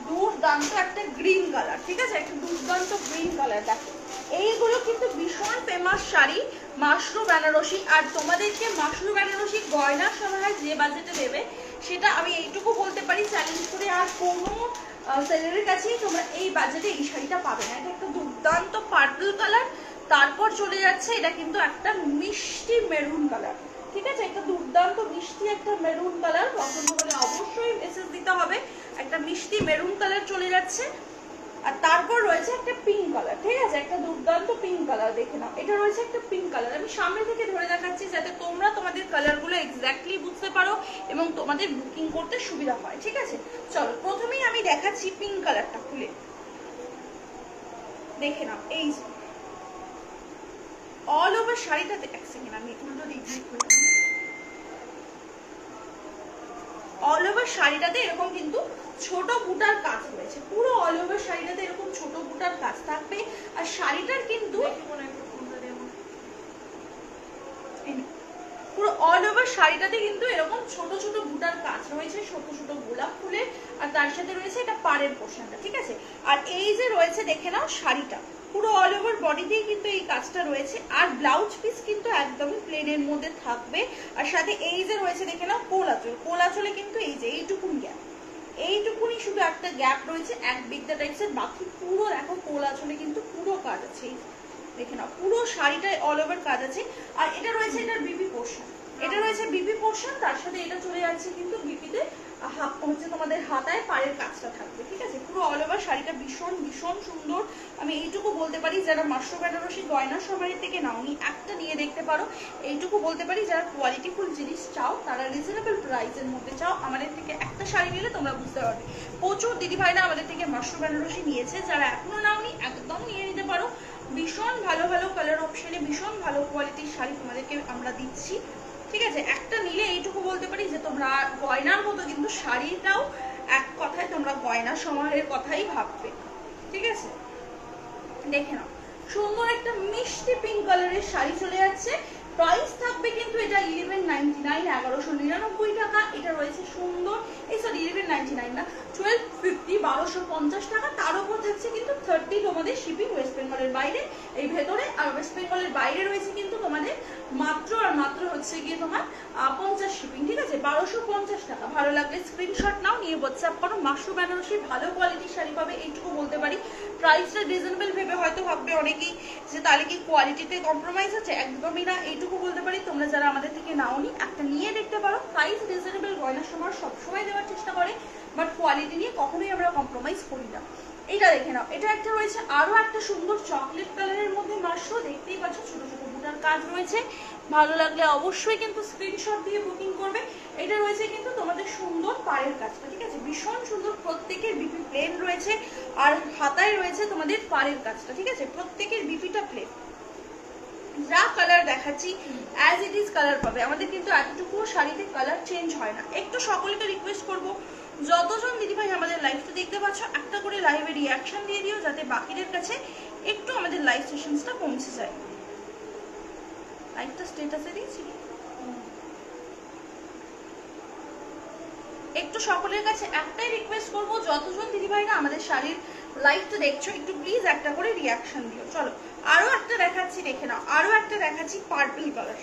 দুর্দান্ত একটা গ্রিন কালার, ঠিক আছে? একটা দুর্দান্ত গ্রিন কালার দেখো। এইগুলো কিন্তু ভীষণ ফেমাস শাড়ি মাশরু বেনারসি। আর তোমাদেরকে মাশরু বেনারসি গয়না সমাহার যে বাজেটে দেবে সেটা আমি এইটুকু বলতে পারি চ্যালেঞ্জ করে, আর কোনো সেলারের কাছেই তোমরা এই বাজেটে এই শাড়িটা পাবে না। এটা একটা দুর্দান্ত পার্পল কালার, তারপর চলে যাচ্ছে এটা কিন্তু একটা মিষ্টি মেরুন কালার, ঠিক আছে? একটা দুর্দান্ত মিষ্টি একটা মেরুন কালার, পছন্দ হলে অবশ্যই মেসেজ দিতে হবে। একটা মিষ্টি মেরুন কালার চলে যাচ্ছে। আর তারপর রয়েছে একটা পিঙ্ক কালার, ঠিক আছে? একটা দুর্দান্ত পিঙ্ক কালার দেখে নাও। এটা রয়েছে একটা পিঙ্ক কালার, আমি সামনে থেকে ধরে দেখাচ্ছি যাতে তোমরা তোমাদের কালারগুলো এক্স্যাক্টলি বুঝতে পারো এবং তোমাদের বুকিং করতে সুবিধা হয়, ঠিক আছে? চলো প্রথমেই আমি দেখাচ্ছি পিঙ্ক কালারটা খুলে দেখে নাও। এই অল ওভার শাড়িটাতে এক সেকেন্ড আমি উল্টো দিক দিয়ে খুলে দিই। অল ওভার শাড়িটাতে এরকম কিন্তু ছোট বুটার কাজ রয়েছে, পুরো অল ওভার শাড়িটাতে এরকম ছোট বুটার কাজ থাকবে। আর শাড়িটার কিন্তু পুরো অল ওভার শাড়িটাতে কিন্তু এরকম ছোট ছোট বুটার কাজ রয়েছে, ছোট ছোট গোলাপ ফুলের। আর তার সাথে রয়েছে এটা পাড়ের পোর্শনটা, ঠিক আছে? আর এই যে রয়েছে দেখে নাও শাড়িটা পুরো অল ওভার বডিতেই কিন্তু এই কাজটা রয়েছে। আর ব্লাউজ পিস কিন্তু একদমই প্লেনের মধ্যে থাকবে। আর সাথে এই যে রয়েছে দেখে নাও কোল আঁচল, কোল আঁচলে কিন্তু এই যে এইটুকুনি গ্যাপ, এইটুকুনি শুধু একটা গ্যাপ রয়েছে এক বিগদা টাইপসের, বাকি পুরো দেখো কোল আঁচলে কিন্তু পুরো কাজ আছে, দেখে নাও পুরো শাড়িটায় অল ওভার কাজ আছে। আর এটা রয়েছে এটার বিপি পোর্শন, এটা রয়েছে বিপি পোর্শন, তার সাথে এটা চলে যাচ্ছে কিন্তু বিপিতে হচ্ছে তোমাদের হাতায় পাড়ের কাজটা থাকবে, ঠিক আছে? পুরো অল ওভার শাড়িটা ভীষণ ভীষণ সুন্দর। আমি এইটুকু বলতে পারি যারা মাশরু বেনারসি গয়না সমাহার থেকে নাওনি একটা নিয়ে দেখতে পারো। এইটুকু বলতে পারি যারা কোয়ালিটিফুল জিনিস চাও, তারা রিজনেবল প্রাইসের মধ্যে চাও, আমাদের থেকে একটা শাড়ি নিলে তোমরা বুঝতে পারবে। প্রচুর দিদিভাইরা আমাদের থেকে মাশরু বেনারসি নিয়েছে, যারা এখনো নাওনি একদম নিয়ে নিতে পারো। ভীষণ ভালো ভালো কালার অপশনে ভীষণ ভালো কোয়ালিটির শাড়ি তোমাদেরকে আমরা দিচ্ছি, ঠিক আছে? একটা নিলে এইটুকু বলতে পারি যে তোমরা গয়নার মতো কিন্তু শাড়িটাও এক কথায় তোমরা গয়না সমাহারের কথাই ভাববে, ঠিক আছে? দেখে নাও সুন্দর একটা মিষ্টি পিঙ্ক কালারের শাড়ি চলে যাচ্ছে। প্রাইস থাকবে কিন্তু এটা 1199, 1199 টাকা। এটা রয়েছে সুন্দর, এই সরি 1199 না, 1250, 1250 টাকা। তার উপর থাকছে কিন্তু 30 তোমাদের শিপিং ওয়েস্ট বেঙ্গলের বাইরে, এই ভেতরে। আর ওয়েস্ট বেঙ্গলের বাইরে রয়েছে কিন্তু তোমাদের মাত্র আর মাত্র হচ্ছে গিয়ে তোমার 50 শিপিং, ঠিক আছে? 1250 টাকা। ভালো লাগলে স্ক্রিনশট নাও, নিয়ে হোয়াটসঅ্যাপ করো। মাশরু বেনারসি ভালো কোয়ালিটির শাড়ি পাবে, এইটুকু বলতে পারি। প্রাইসটা রিজনেবল ভেবে হয়তো ভাববে অনেকেই যে তাহলে কি কোয়ালিটিতে কম্প্রোমাইজ আছে, একদমই না। এইটুকু বলতে পারি তোমরা যারা আমাদের থেকে নাওনি একটা নিয়ে দেখতে পারো। প্রাইস রিজনেবল গয়না সমাহার সবসময় দেওয়ার চেষ্টা করে, বাট কোয়ালিটি নিয়ে কখনোই আমরা কম্প্রোমাইজ করি না। এটা দেখে নাও, এটা একটা রয়েছে আরো একটা সুন্দর চকলেট কালারের মধ্যে মাশরু, দেখতেই পাচ্ছ ছোট ছোট বুটার কাজ রয়েছে। ভালো লাগলে অবশ্যই কিন্তু স্ক্রিনশট দিয়ে বুকিং করবে। এটা রয়েছে কিন্তু তোমাদের সুন্দর পাড়ের কাজটা, ঠিক আছে? ভীষণ সুন্দর, প্রত্যেকের বিপি প্লেন রয়েছে আর হাতায় রয়েছে তোমাদের পাড়ের কাজটা, ঠিক আছে? প্রত্যেকের বিপিটা প্লেন। যা কালার দেখাচ্ছি অ্যাজ ইট ইজ কালার পাবে, আমাদের কিন্তু এতটুকু শাড়িতে কালার চেঞ্জ হয় না। একটু সকলকে রিকোয়েস্ট করবো, যতজন দিদিভাই আমাদের লাইভটা দেখতে পাচ্ছ একটা করে লাইভে রিয়াকশন দিয়ে দিও, যাতে বাকিদের কাছে একটু আমাদের লাইভ সেশনসটা পৌঁছে যায়। লাইভটা স্ট্যাটাসে দিয়েছি, একটু সকলের কাছে একটাই রিকোয়েস্ট করবো, যতজন দিদিভাইরা আমাদের শাড়ির লাইভটা দেখছো একটু প্লিজ একটা করে রিয়াকশন দিও। চলো আরো একটা দেখাচ্ছি, দেখে নাও আরো একটা দেখাচ্ছি পার্পল কালার।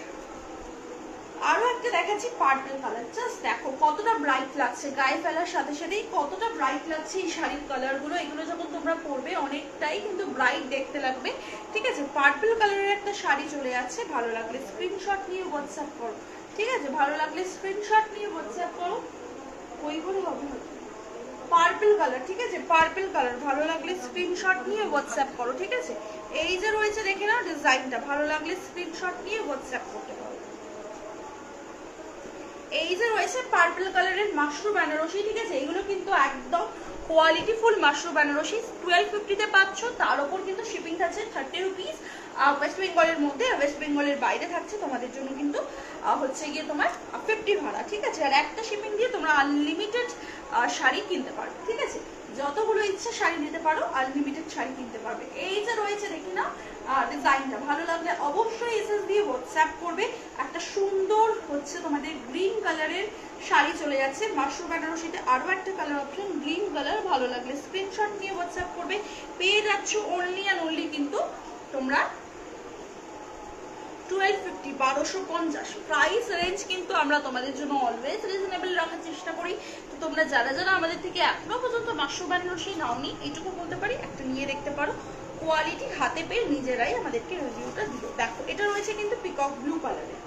আরো একটা দেখাচ্ছি পার্পল কালার, জাস্ট দেখো কতটা ব্রাইট লাগছে, গায়ে ফেলার সাথে সাথেই কতটা ব্রাইট লাগছে এই শাড়ির কালার গুলো। এগুলো যখন তোমরা পরবে অনেকটাই কিন্তু ব্রাইট দেখতে লাগবে, ঠিক আছে। পার্পল কালারের একটা শাড়ি চলে যাচ্ছে, ভালো লাগলে স্ক্রিনশট নিয়ে হোয়াটসঅ্যাপ করো, ঠিক আছে। ভালো লাগলে স্ক্রিনশট নিয়ে হোয়াটসঅ্যাপ করো, ওই করে হবে পার্পল কালার, ঠিক আছে। পার্পল কালার ভালো লাগলে স্ক্রিনশট নিয়ে হোয়াটসঅ্যাপ করো, ঠিক আছে। এই যে রয়েছে দেখে নাও ডিজাইনটা, ভালো লাগলে স্ক্রিনশট নিয়ে হোয়াটসঅ্যাপ করতে পারো। এই যে রয়েছে পার্পল কালারের মাশরুম বেনারসি, ঠিক আছে। এগুলো কিন্তু একদম কোয়ালিটি ফুল মাশরুম বেনারসি, 1250 পাচ্ছ। তার উপর কিন্তু শিপিং থাকছে 30 রুপিস ওয়েস্ট বেঙ্গলের মধ্যে, ওয়েস্ট বেঙ্গলের বাইরে থাকছে তোমাদের জন্য কিন্তু হচ্ছে গিয়ে তোমার 50 ভাড়া, ঠিক আছে। আর একটা শিপিং দিয়ে তোমরা আনলিমিটেড শাড়ি কিনতে পারবে, ঠিক আছে। যতগুলো ইচ্ছা শাড়ি নিতে পারো, আনলিমিটেড শাড়ি কিনতে পারবে। এই যে রয়েছে দেখি না ডিজাইনটা, ভালো লাগলে অবশ্যই এসএস দিয়ে হোয়াটসঅ্যাপ করবে। একটা সুন্দর হচ্ছে তোমাদের গ্রিন কালারের শাড়ি চলে যাচ্ছে মাশরুম বেনারসিতে। আরো একটা কালার অপশন গ্রিন কালার, ভালো লাগলে স্ক্রিনশট নিয়ে হোয়াটসঅ্যাপ করবে। পেয়ে যাচ্ছ অনলি অ্যান্ড অনলি কিন্তু তোমরা 1250, 1250 প্রাইস রেঞ্জ কিন্তু আমরা তোমাদের জন্য অলওয়েজ রিজনেবল রাখার চেষ্টা করি। তো তোমরা যারা যারা আমাদের থেকে এখনো পর্যন্ত মাশরুম বেনারসি নাওনি, এইটুকু বলতে পারি একটা নিয়ে দেখতে পারো। কোয়ালিটি হাতে পেয়ে নিজেরাই আমাদেরকে রিভিউটা দিল। দেখো এটা রয়েছে কিন্তু পিকক ব্লু কালারের,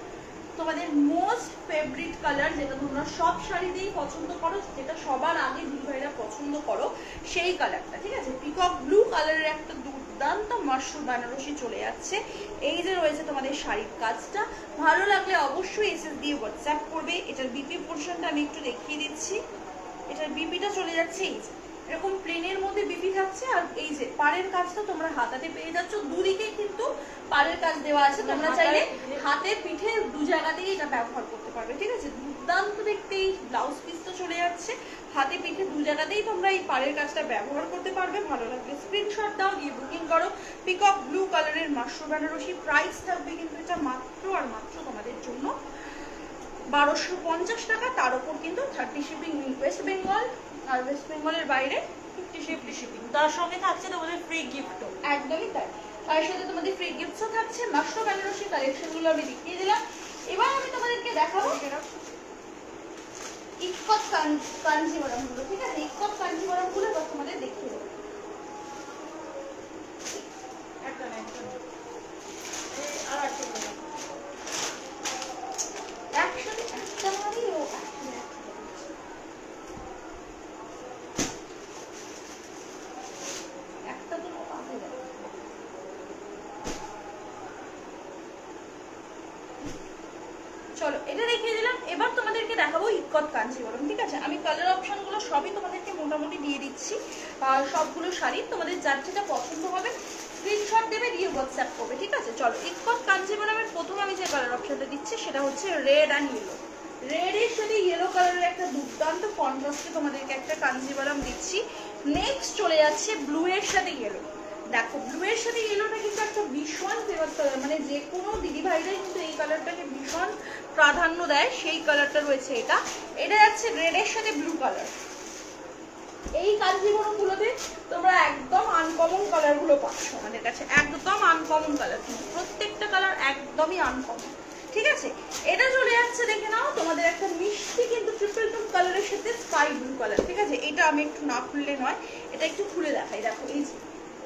তোমাদের মোস্ট ফেভারিট কালার, যেটা তোমরা সব শাড়িতেই পছন্দ করো, যেটা সবার আগে দিদিভাইরা পছন্দ করো, সেই কালারটা, ঠিক আছে। পিকক ব্লু কালারের একটা দুর্দান্ত মাশরুম বেনারসি চলে যাচ্ছে। এই যে রয়েছে তোমাদের শাড়ির কাজটা, ভালো লাগলে অবশ্যই এসএস দিয়ে হোয়াটসঅ্যাপ করবে। এটার বিপি পোর্শনটা আমি একটু দেখিয়ে দিচ্ছি। এটার বিপিটা চলে যাচ্ছে এই যে এরকম প্লেনের মধ্যে বিপি থাকছে, আর এই যে পাড়ের কাজটা তোমরা হাতাতে পেয়ে যাচ্ছ। দুদিকে কিন্তু পাড়ের কাজ দেওয়া আছে, তোমরা চাইলে হাতে পিঠে দু জায়গাতেই এটা ব্যবহার করতে পারবে, ঠিক আছে। দুর্দান্ত দেখতে এই ব্লাউজ পিসটা চলে যাচ্ছে, হাতে পিঠে দু জায়গাতেই তোমরা এই পাড়ের কাজটা ব্যবহার করতে পারবে। ভালো লাগলে স্ক্রিনশট দাও, দিয়ে বুকিং করো। পিকক ব্লু কালারের মাশরুম বেনারসি, প্রাইস থাকবে কিন্তু এটা মাত্র আর মাত্র তোমাদের জন্য 1250 টাকা। তার উপর কিন্তু 30 শিপিং ওয়েস্ট বেঙ্গল, আর ওয়েস্ট বেঙ্গলের বাইরে 50 শিপিং। তার সঙ্গে থাকছে তোমাদের ফ্রি গিফটও। একদমই তাই, তার সাথে তোমাদের ফ্রি গিফটসও থাকছে। মাশরুম বেনারসি কালেকশনগুলো আমি দেখিয়ে দিলাম। এবার আমি তোমাদেরকে দেখাবো ইক্কত কাঞ্জিবরমগুলো, ঠিক আছে। ইক্কত কাঞ্জিবরমগুলো এবার তোমাদের দেখিয়ে দেবো। একটা না একটা না, আর একটা না। একসাথে একটা মারি ও একসাথে একটা তো পাবে না। চলো এটা দেখিয়ে দিলাম। এবার তোমাদেরকে দেখাবো ইক্কত কাঞ্জিবরম, ঠিক আছে। আমি কালার অপশনগুলো সবই তোমাদেরকে মোটামুটি দিয়ে দিচ্ছি। সবগুলো শাড়ি তোমাদের যার যেটা পছন্দ হবে স্ক্রিনশট দেবে, দিয়ে হোয়াটসঅ্যাপ করবে, ঠিক আছে। চলো ইক্কত কাঞ্জিবরমের প্রথমে আমি যে কালার অপশনটা দিচ্ছি সেটা হচ্ছে রেড অ্যান্ড ইয়েলো। রেডের সাথে ইয়েলো কালারের একটা দুর্দান্ত কন্ট্রাস্টে তোমাদেরকে একটা কাঞ্জিবরম দিচ্ছি। নেক্সট চলে যাচ্ছে ব্লু এর সাথে ইয়েলো। দেখো ব্লু এর সাথে ইয়েলোটা কিন্তু একটা ভীষণ ফেভার কালার, মানে যে কোনো দিদিভাইরাই কিন্তু এই কালারটাকে ভীষণ প্রাধান্য দেয়, সেই কালারটা রয়েছে এটা। এটা যাচ্ছে রেডের সাথে ব্লু কালার। এই কাঞ্জিবরমগুলোতে তোমরা একদম আনকমন কালারগুলো পাচ্ছ আমাদের কাছে, একদম আনকমন কালার, কিন্তু প্রত্যেকটা কালার একদমই আনকমন, ঠিক আছে। এটা চলে যাচ্ছে দেখে নাও তোমাদের একটা মিষ্টি কিন্তু ট্রিপল টোন কালারের সাথে স্কাই ব্লু কালার, ঠিক আছে। এটা আমি একটু না খুললে নয়, এটা একটু খুলে দেখাই। দেখো এই যে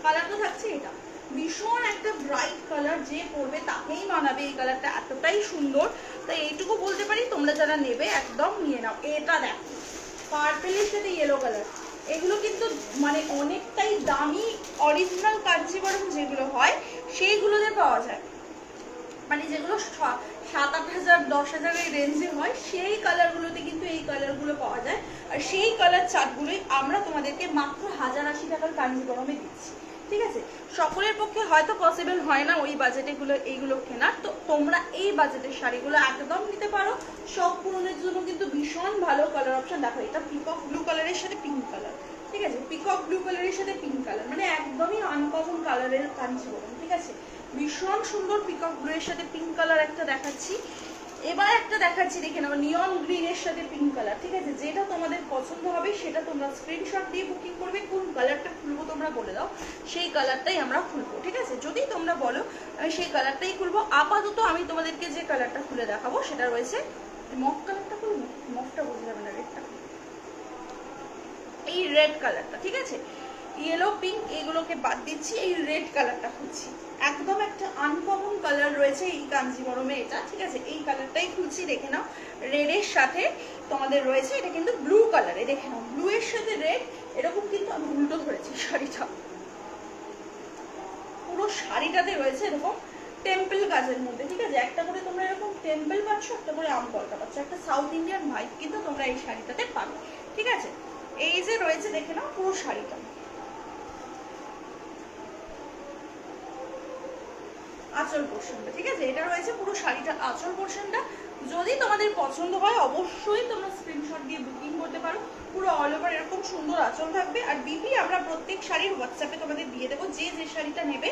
কালারটা থাকছে, এটা ভীষণ একটা ব্রাইট কালার, যে পরবে তাকেই মানাবে। এই কালারটা এতটাই সুন্দর, তাই এইটুকু বলতে পারি তোমরা যারা নেবে একদম নিয়ে নাও। এটা দেখো পার্পেলের সাথে ইয়েলো কালার, এগুলো কিন্তু মানে অনেকটাই দামি অরিজিনাল কাঞ্জিবরম যেগুলো হয় সেইগুলোতে পাওয়া যায়, মানে যেগুলো 7-8 হাজার 10,000 এই রেঞ্জে হয়, সেই কালারগুলোতে কিন্তু এই কালারগুলো পাওয়া যায়। আর সেই কালার চার্টগুলোই আমরা তোমাদেরকে মাত্র 1080 টাকার কাঞ্জিবরমে দিচ্ছি, ঠিক আছে। সকলের পক্ষে হয়তো পসিবল হয় না ওই বাজেটেগুলো এইগুলো কেনার, তো তোমরা এই বাজেটের শাড়িগুলো একদম নিতে পারো। শখ পূরণের জন্য কিন্তু ভীষণ ভালো কালার অপশন। দেখো এটা পিকক ব্লু কালারের সাথে পিঙ্ক কালার, ঠিক আছে। পিকক ব্লু কালারের সাথে পিঙ্ক কালার, মানে একদমই আনকমন কালারের কাঞ্জিবরম, ঠিক আছে। ভীষণ সুন্দর পিকক ব্লু এর সাথে পিঙ্ক কালার একটা দেখাচ্ছি। এবার একটা দেখাচ্ছি, দেখে নাও, নিয়ন গ্রিনের সাথে পিঙ্ক কালার। ঠিক আছে, যেটা তোমাদের পছন্দ হবে সেটা তোমরা স্ক্রিনশট দিয়ে বুকিং করবে। কোন কালারটা খুলবো তোমরা বলে দাও, সেই কালারটাই আমরা খুলবো। ঠিক আছে, যদি তোমরা বলো আমি সেই কালারটাই খুলবো। আপাতত আমি তোমাদেরকে যে কালারটা খুলে দেখাবো সেটা রয়েছে মফ কালারটা খুলবো, মফটা বোঝা যাবে না, রেডটা, এই রেড কালারটা। ঠিক আছে, ইয়েলো পিঙ্ক এগুলোকে বাদ দিচ্ছি, এই রেড কালারটা খুলছি। একদম একটা আনকমন কালার রয়েছে এই কাঞ্জিবরমে এটা। ঠিক আছে, এই কালারটাই খুলছি, দেখে নাও। রেডের সাথে তোমাদের রয়েছে, এটা কিন্তু ব্লু কালারে, দেখে নাও, ব্লু এর সাথে রেড, এরকম কিন্তু আমি উল্টো ধরেছি শাড়িটা। পুরো শাড়িটাতে রয়েছে এরকম টেম্পল কাজের মধ্যে। ঠিক আছে, একটা করে তোমরা এরকম টেম্পল পাচ্ছ, একটা করে আম কলকা পাচ্ছ, একটা সাউথ ইন্ডিয়ান ভাইব কিন্তু তোমরা এই শাড়িটাতে পাবে। ঠিক আছে, এই যে রয়েছে দেখে নাও পুরো শাড়িটা, আঁচল পোর্শনটা। ঠিক আছে, এটা রয়েছে পুরো শাড়িটা আঁচল পোর্শনটা। যদি তোমাদের পছন্দ হয় অবশ্যই তোমরা স্ক্রিনশট দিয়ে বুকিং করতে পারো। পুরো অল ওভার এরকম সুন্দর আঁচল থাকবে। আর বিপি আমরা প্রত্যেক শাড়ির হোয়াটসঅ্যাপে তোমাদের দিয়ে দেবো, যে যে শাড়িটা নেবে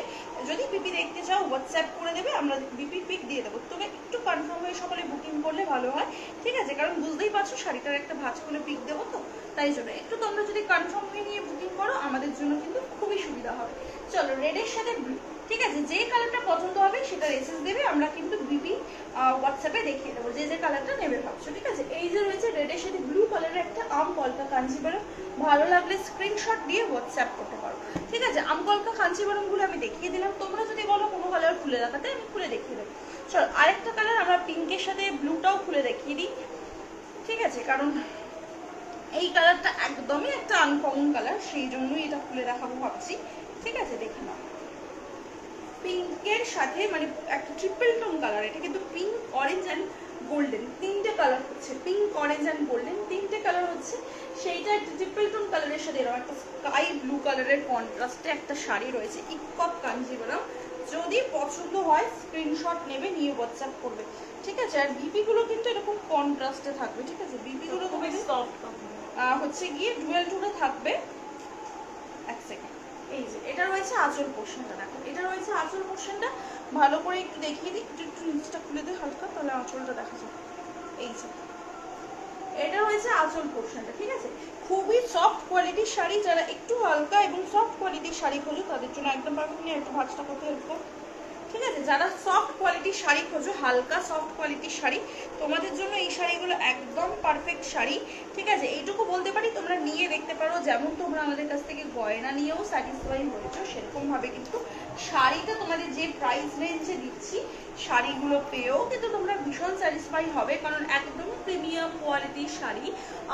যদি বিপি দেখতে চাও হোয়াটসঅ্যাপ করে দেবে, আমরা বিপির পিক দিয়ে দেবো। তবে একটু কনফার্ম হয়ে সকালে বুকিং করলে ভালো হয়। ঠিক আছে, কারণ বুঝতেই পারছো শাড়িটার একটা ভাঁজ করে পিক দেবো, তো তাই জন্য একটু তোমরা যদি কনফার্ম হয়ে নিয়ে বুকিং করো আমাদের জন্য কিন্তু খুবই সুবিধা হবে। চলো, রেডের সাথে ব্লু। ঠিক আছে, যে কালারটা পছন্দ হবে সেটা এসএস দেবে, আমরা কিন্তু বিপি হোয়াটসঅ্যাপে দেখিয়ে দেবো যে যে কালারটা নেবে ভাবছো। ঠিক আছে, এই যে রয়েছে রেডের সাথে ব্লু কালারের একটা আম কলকা কাঞ্জিবরম, ভালো লাগলে স্ক্রিনশট দিয়ে হোয়াটসঅ্যাপ করতে পারো। ঠিক আছে, আম কলকা কাঞ্জিবরমগুলো আমি দেখিয়ে দিলাম, তোমরা যদি বলো কোনো কালার খুলে দেখাতে আমি খুলে দেখিয়ে দেবো। চলো, আরেকটা কালার আমরা পিঙ্কের সাথে ব্লুটাও খুলে দেখিয়ে দিই। ঠিক আছে, কারণ এই কালারটা একদমই একটা আনকমন কালার, সেই জন্যই এটা খুলে দেখাবো ভাবছি। ঠিক আছে, দেখে নাও, পিঙ্কের সাথে মানে একটা ট্রিপল টোন কালার, এটা কিন্তু পিঙ্ক, অরেঞ্জ অ্যান্ড গোল্ডেন, তিনটে কালার হচ্ছে, পিঙ্ক, অরেঞ্জ অ্যান্ড গোল্ডেন তিনটে কালার হচ্ছে। সেইটা একটা ট্রিপল টোন কালারের সাথে এরকম একটা স্কাই ব্লু কালারের কন্ট্রাস্টে একটা শাড়ি রয়েছে, ইকক কাঞ্জিবরম। যদি পছন্দ হয় স্ক্রিনশট নেবে, নিয়ে হোয়াটসঅ্যাপ করবে। ঠিক আছে, আর বিপি গুলো কিন্তু এরকম কন্ট্রাস্টে থাকবে। ঠিক আছে, বিপি গুলো খুবই সফট হচ্ছে গিয়ে ডুয়েল টুনে থাকবে। এক সেকেন্ড, এই যে এটা রয়েছে আঁচল পোর্শনটা, দেখো এটা রয়েছে আঁচল পোর্শনটা, ভালো করে একটু দেখিয়ে দিই, একটু নিচটা খুলে দিই হালকা, তাহলে আঁচলটা দেখা যাবে। এই যে এটা রয়েছে আঁচল পোর্শনটা। ঠিক আছে, খুবই সফট কোয়ালিটির শাড়ি, যারা একটু হালকা এবং সফট কোয়ালিটির শাড়ি খোঁজো তাদের জন্য একদম পারফেক্ট। নিয়ে একটু ভাঁজটা করতে হেল্প করো। ঠিক আছে, যারা সফট কোয়ালিটির শাড়ি খোঁজো, হালকা সফট কোয়ালিটির শাড়ি, তোমাদের জন্য এই শাড়িগুলো একদম পারফেক্ট শাড়ি। ঠিক আছে, এইটুকু বলতে পারি তোমরা নিয়ে দেখতে পারো। যেমন তোমরা আমাদের কাছ থেকে গয়না নিয়েও স্যাটিসফাই হয়েছো, সেরকম ভাবে কিন্তু শাড়িটা তোমাদের যে প্রাইস রেঞ্জে দিচ্ছি শাড়িগুলো পেয়েও কিন্তু তোমরা ভীষণ স্যাটিসফাই হবে। কারণ একদম প্রিমিয়াম কোয়ালিটির শাড়ি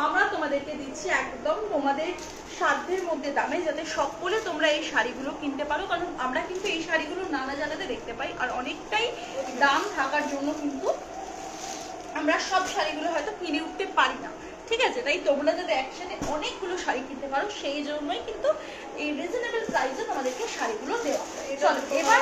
আমরা তোমাদেরকে দিচ্ছি একদম তোমাদের সাধ্যের মধ্যে দামে, যাতে সকলে তোমরা এই শাড়িগুলো কিনতে পারো। কারণ আমরা কিন্তু এই শাড়িগুলো নানা জায়গাতে দেখতে পাই, আর অনেকটাই দাম থাকার জন্য কিন্তু আমরা সব শাড়িগুলো হয়তো কিনে উঠতে পারি না। ঠিক আছে, তাই তোমরা যাতে একসাথে অনেকগুলো শাড়ি কিনতে পারো সেই জন্যই কিন্তু এই রিজনেবল প্রাইসে তোমাদেরকে শাড়িগুলো দেওয়া। চলো, এবার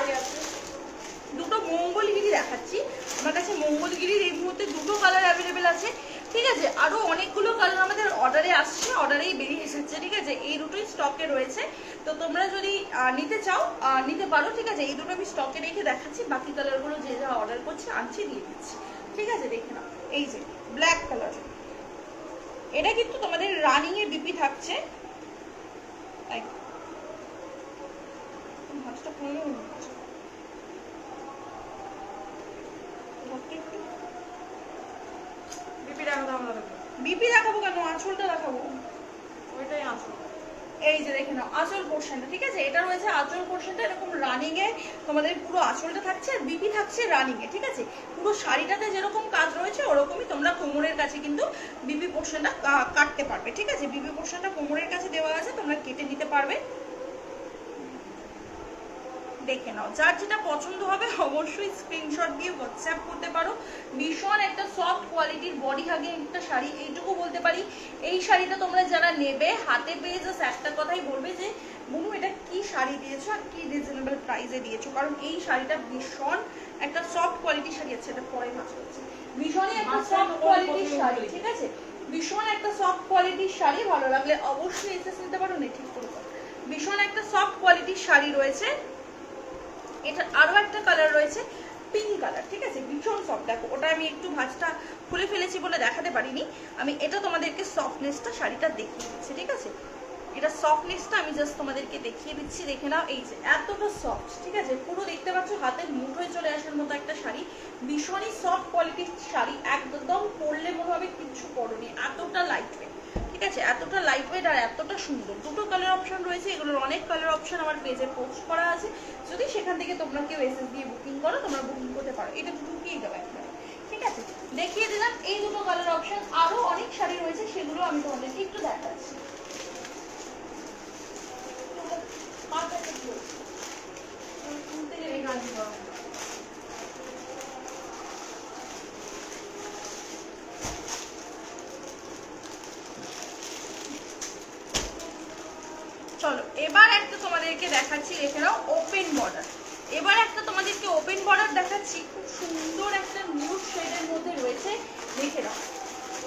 দুটো মঙ্গলগিরি দেখাচ্ছি। আমার কাছে মঙ্গলগিরির এই মুহূর্তে দুটো কালার অ্যাভেলেবেল আছে। ঠিক আছে, আরো অনেকগুলো কালার আমাদের অর্ডারে আসছে, অর্ডারেই বেরিয়ে এসেছে। ঠিক আছে, এই দুটোই স্টকে রয়েছে, তো তোমরা যদি নিতে চাও নিতে পারো। ঠিক আছে, এই দুটো আমি স্টকে রেখে দেখাচ্ছি, বাকি কালারগুলো যে যা অর্ডার করছে আনছি, দিয়ে দিচ্ছি। ঠিক আছে, দেখে নাও, এই যে ব্ল্যাক কালার, এটা কিন্তু তোমাদের রানিং এ বিপি থাকছে। ভাঁজটা খুললেও বিপি দেখাবো কেন, আঁচলটা দেখাবো, ওইটাই আঁচল। এই যে দেখে নাও আঁচল পোর্শনটা। ঠিক আছে, এটা রয়েছে আঁচল পোর্শনটা, এরকম রানিং এ তোমাদের পুরো আঁচলটা থাকছে, আর বিপি থাকছে রানিং এ। ঠিক আছে, পুরো শাড়িটাতে যেরকম কাজ রয়েছে ওরকমই তোমরা কোমরের কাছে কিন্তু বিপি পোর্শনটা কাটতে পারবে। ঠিক আছে, বিপি পোর্শনটা কোমরের কাছে দেওয়া আছে, তোমরা কেটে নিতে পারবে। দেখে নাও, যার যেটা পছন্দ হবে অবশ্যই স্ক্রিনশট দিয়ে হোয়াটসঅ্যাপ করতে পারো। ভীষণ একটা সফট কোয়ালিটির বডি হাগিং একটা শাড়ি, এইটুকু বলতে পারি। এই শাড়িটা তোমরা যারা নেবে হাতে পেয়ে জাস্ট একটা কথাই বলবে যে বুনু এটা কি শাড়ি দিয়েছো আর কি রিজনেবল প্রাইসে দিয়েছো, কারণ এই শাড়িটা ভীষণ একটা সফট কোয়ালিটির শাড়ি আছে। এটা পরে ভাঁজ করছে, ভীষণই একটা সফট কোয়ালিটির শাড়ি। ঠিক আছে, ভীষণ একটা সফট কোয়ালিটির শাড়ি, ভালো লাগলে অবশ্যই এসে নিতে পারো। নেই ঠিক করে, ভীষণ একটা সফট কোয়ালিটির শাড়ি রয়েছে। এটা আরো একটা কালার রয়েছে, পিঙ্ক কালার, ঠিক আছে, ভীষণ সফট। দেখো ওটা আমি একটু ভাঁজটা খুলে ফেলেছি বলে দেখাতে পারিনি, আমি এটা তোমাদেরকে সফটনেসটা শাড়িটা দেখিয়ে দিচ্ছি, ঠিক আছে। এটা সফটনেসটা আমি জাস্ট তোমাদেরকে দেখিয়ে দিচ্ছি, দেখে নাও। এই যে এতটা সফট, ঠিক আছে, পুরো দেখতে পাচ্ছ হাতের মুঠোয় চলে আসার মতো একটা শাড়ি, ভীষণই সফট কোয়ালিটির শাড়ি, একদম পরলে মনে হবে কিচ্ছু পরনি, এতটা লাইট ওয়েট, ঠিক আছে, এতটা লাইট ওয়েট আর এতটা সুন্দর। দুটো কালার অপশন রয়েছে, এগুলোর অনেক কালার অপশন আমার পেজে পোস্ট করা আছে, যদি সেখান থেকে তোমরা কেউ এসএস দিয়ে বুকিং করো তোমরা বুকিং করতে পারো। এটা ঢুকিয়ে দেবো একবারে, ঠিক আছে, দেখিয়ে দিলাম এই দুটো কালার অপশন। আরো অনেক শাড়ি রয়েছে, সেগুলো আমি তোমাদেরকে একটু দেখাচ্ছি। চলো এবার একটা তোমাদেরকে দেখাচ্ছি, দেখে নাও ওপেন বর্ডার। এবার একটা তোমাদেরকে ওপেন বর্ডার দেখাচ্ছি, খুব সুন্দর একটা নিউড শেডের মধ্যে রয়েছে, দেখে নাও।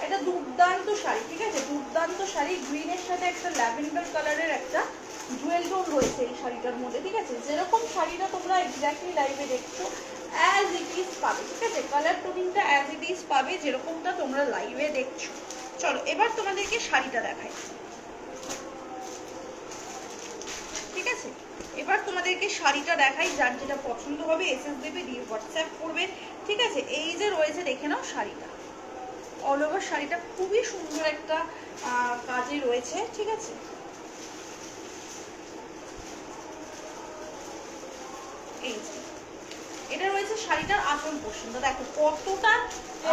এটা দুর্দান্ত শাড়ি, ঠিক আছে, দুর্দান্ত শাড়ি, গ্রিনের সাথে একটা ল্যাভেন্ডার কালারের একটা জুয়েল টোন রয়েছে এই শাড়িটার মধ্যে, ঠিক আছে। যেরকম শাড়িটা তোমরা এক্স্যাক্টলি লাইভে দেখছো অ্যাজ ইট ইজ পাবে, ঠিক আছে, কালার টোনিংটা অ্যাজ ইট ইজ পাবে যেরকমটা তোমরা লাইভে দেখছো। চলো এবার তোমাদেরকে শাড়িটা দেখাই, ঠিক আছে, এবার তোমাদেরকে শাড়িটা দেখাই। যার যেটা পছন্দ হবে এসএস দেবে, দিয়ে হোয়াটসঅ্যাপ করবে, ঠিক আছে। এই যে রয়েছে দেখে নাও শাড়িটা, অল ওভার শাড়িটা খুবই সুন্দর একটা কাজে রয়েছে, ঠিক আছে। এই যে এটা রয়েছে শাড়িটার আঁচল পছন্দ, দেখো কতটা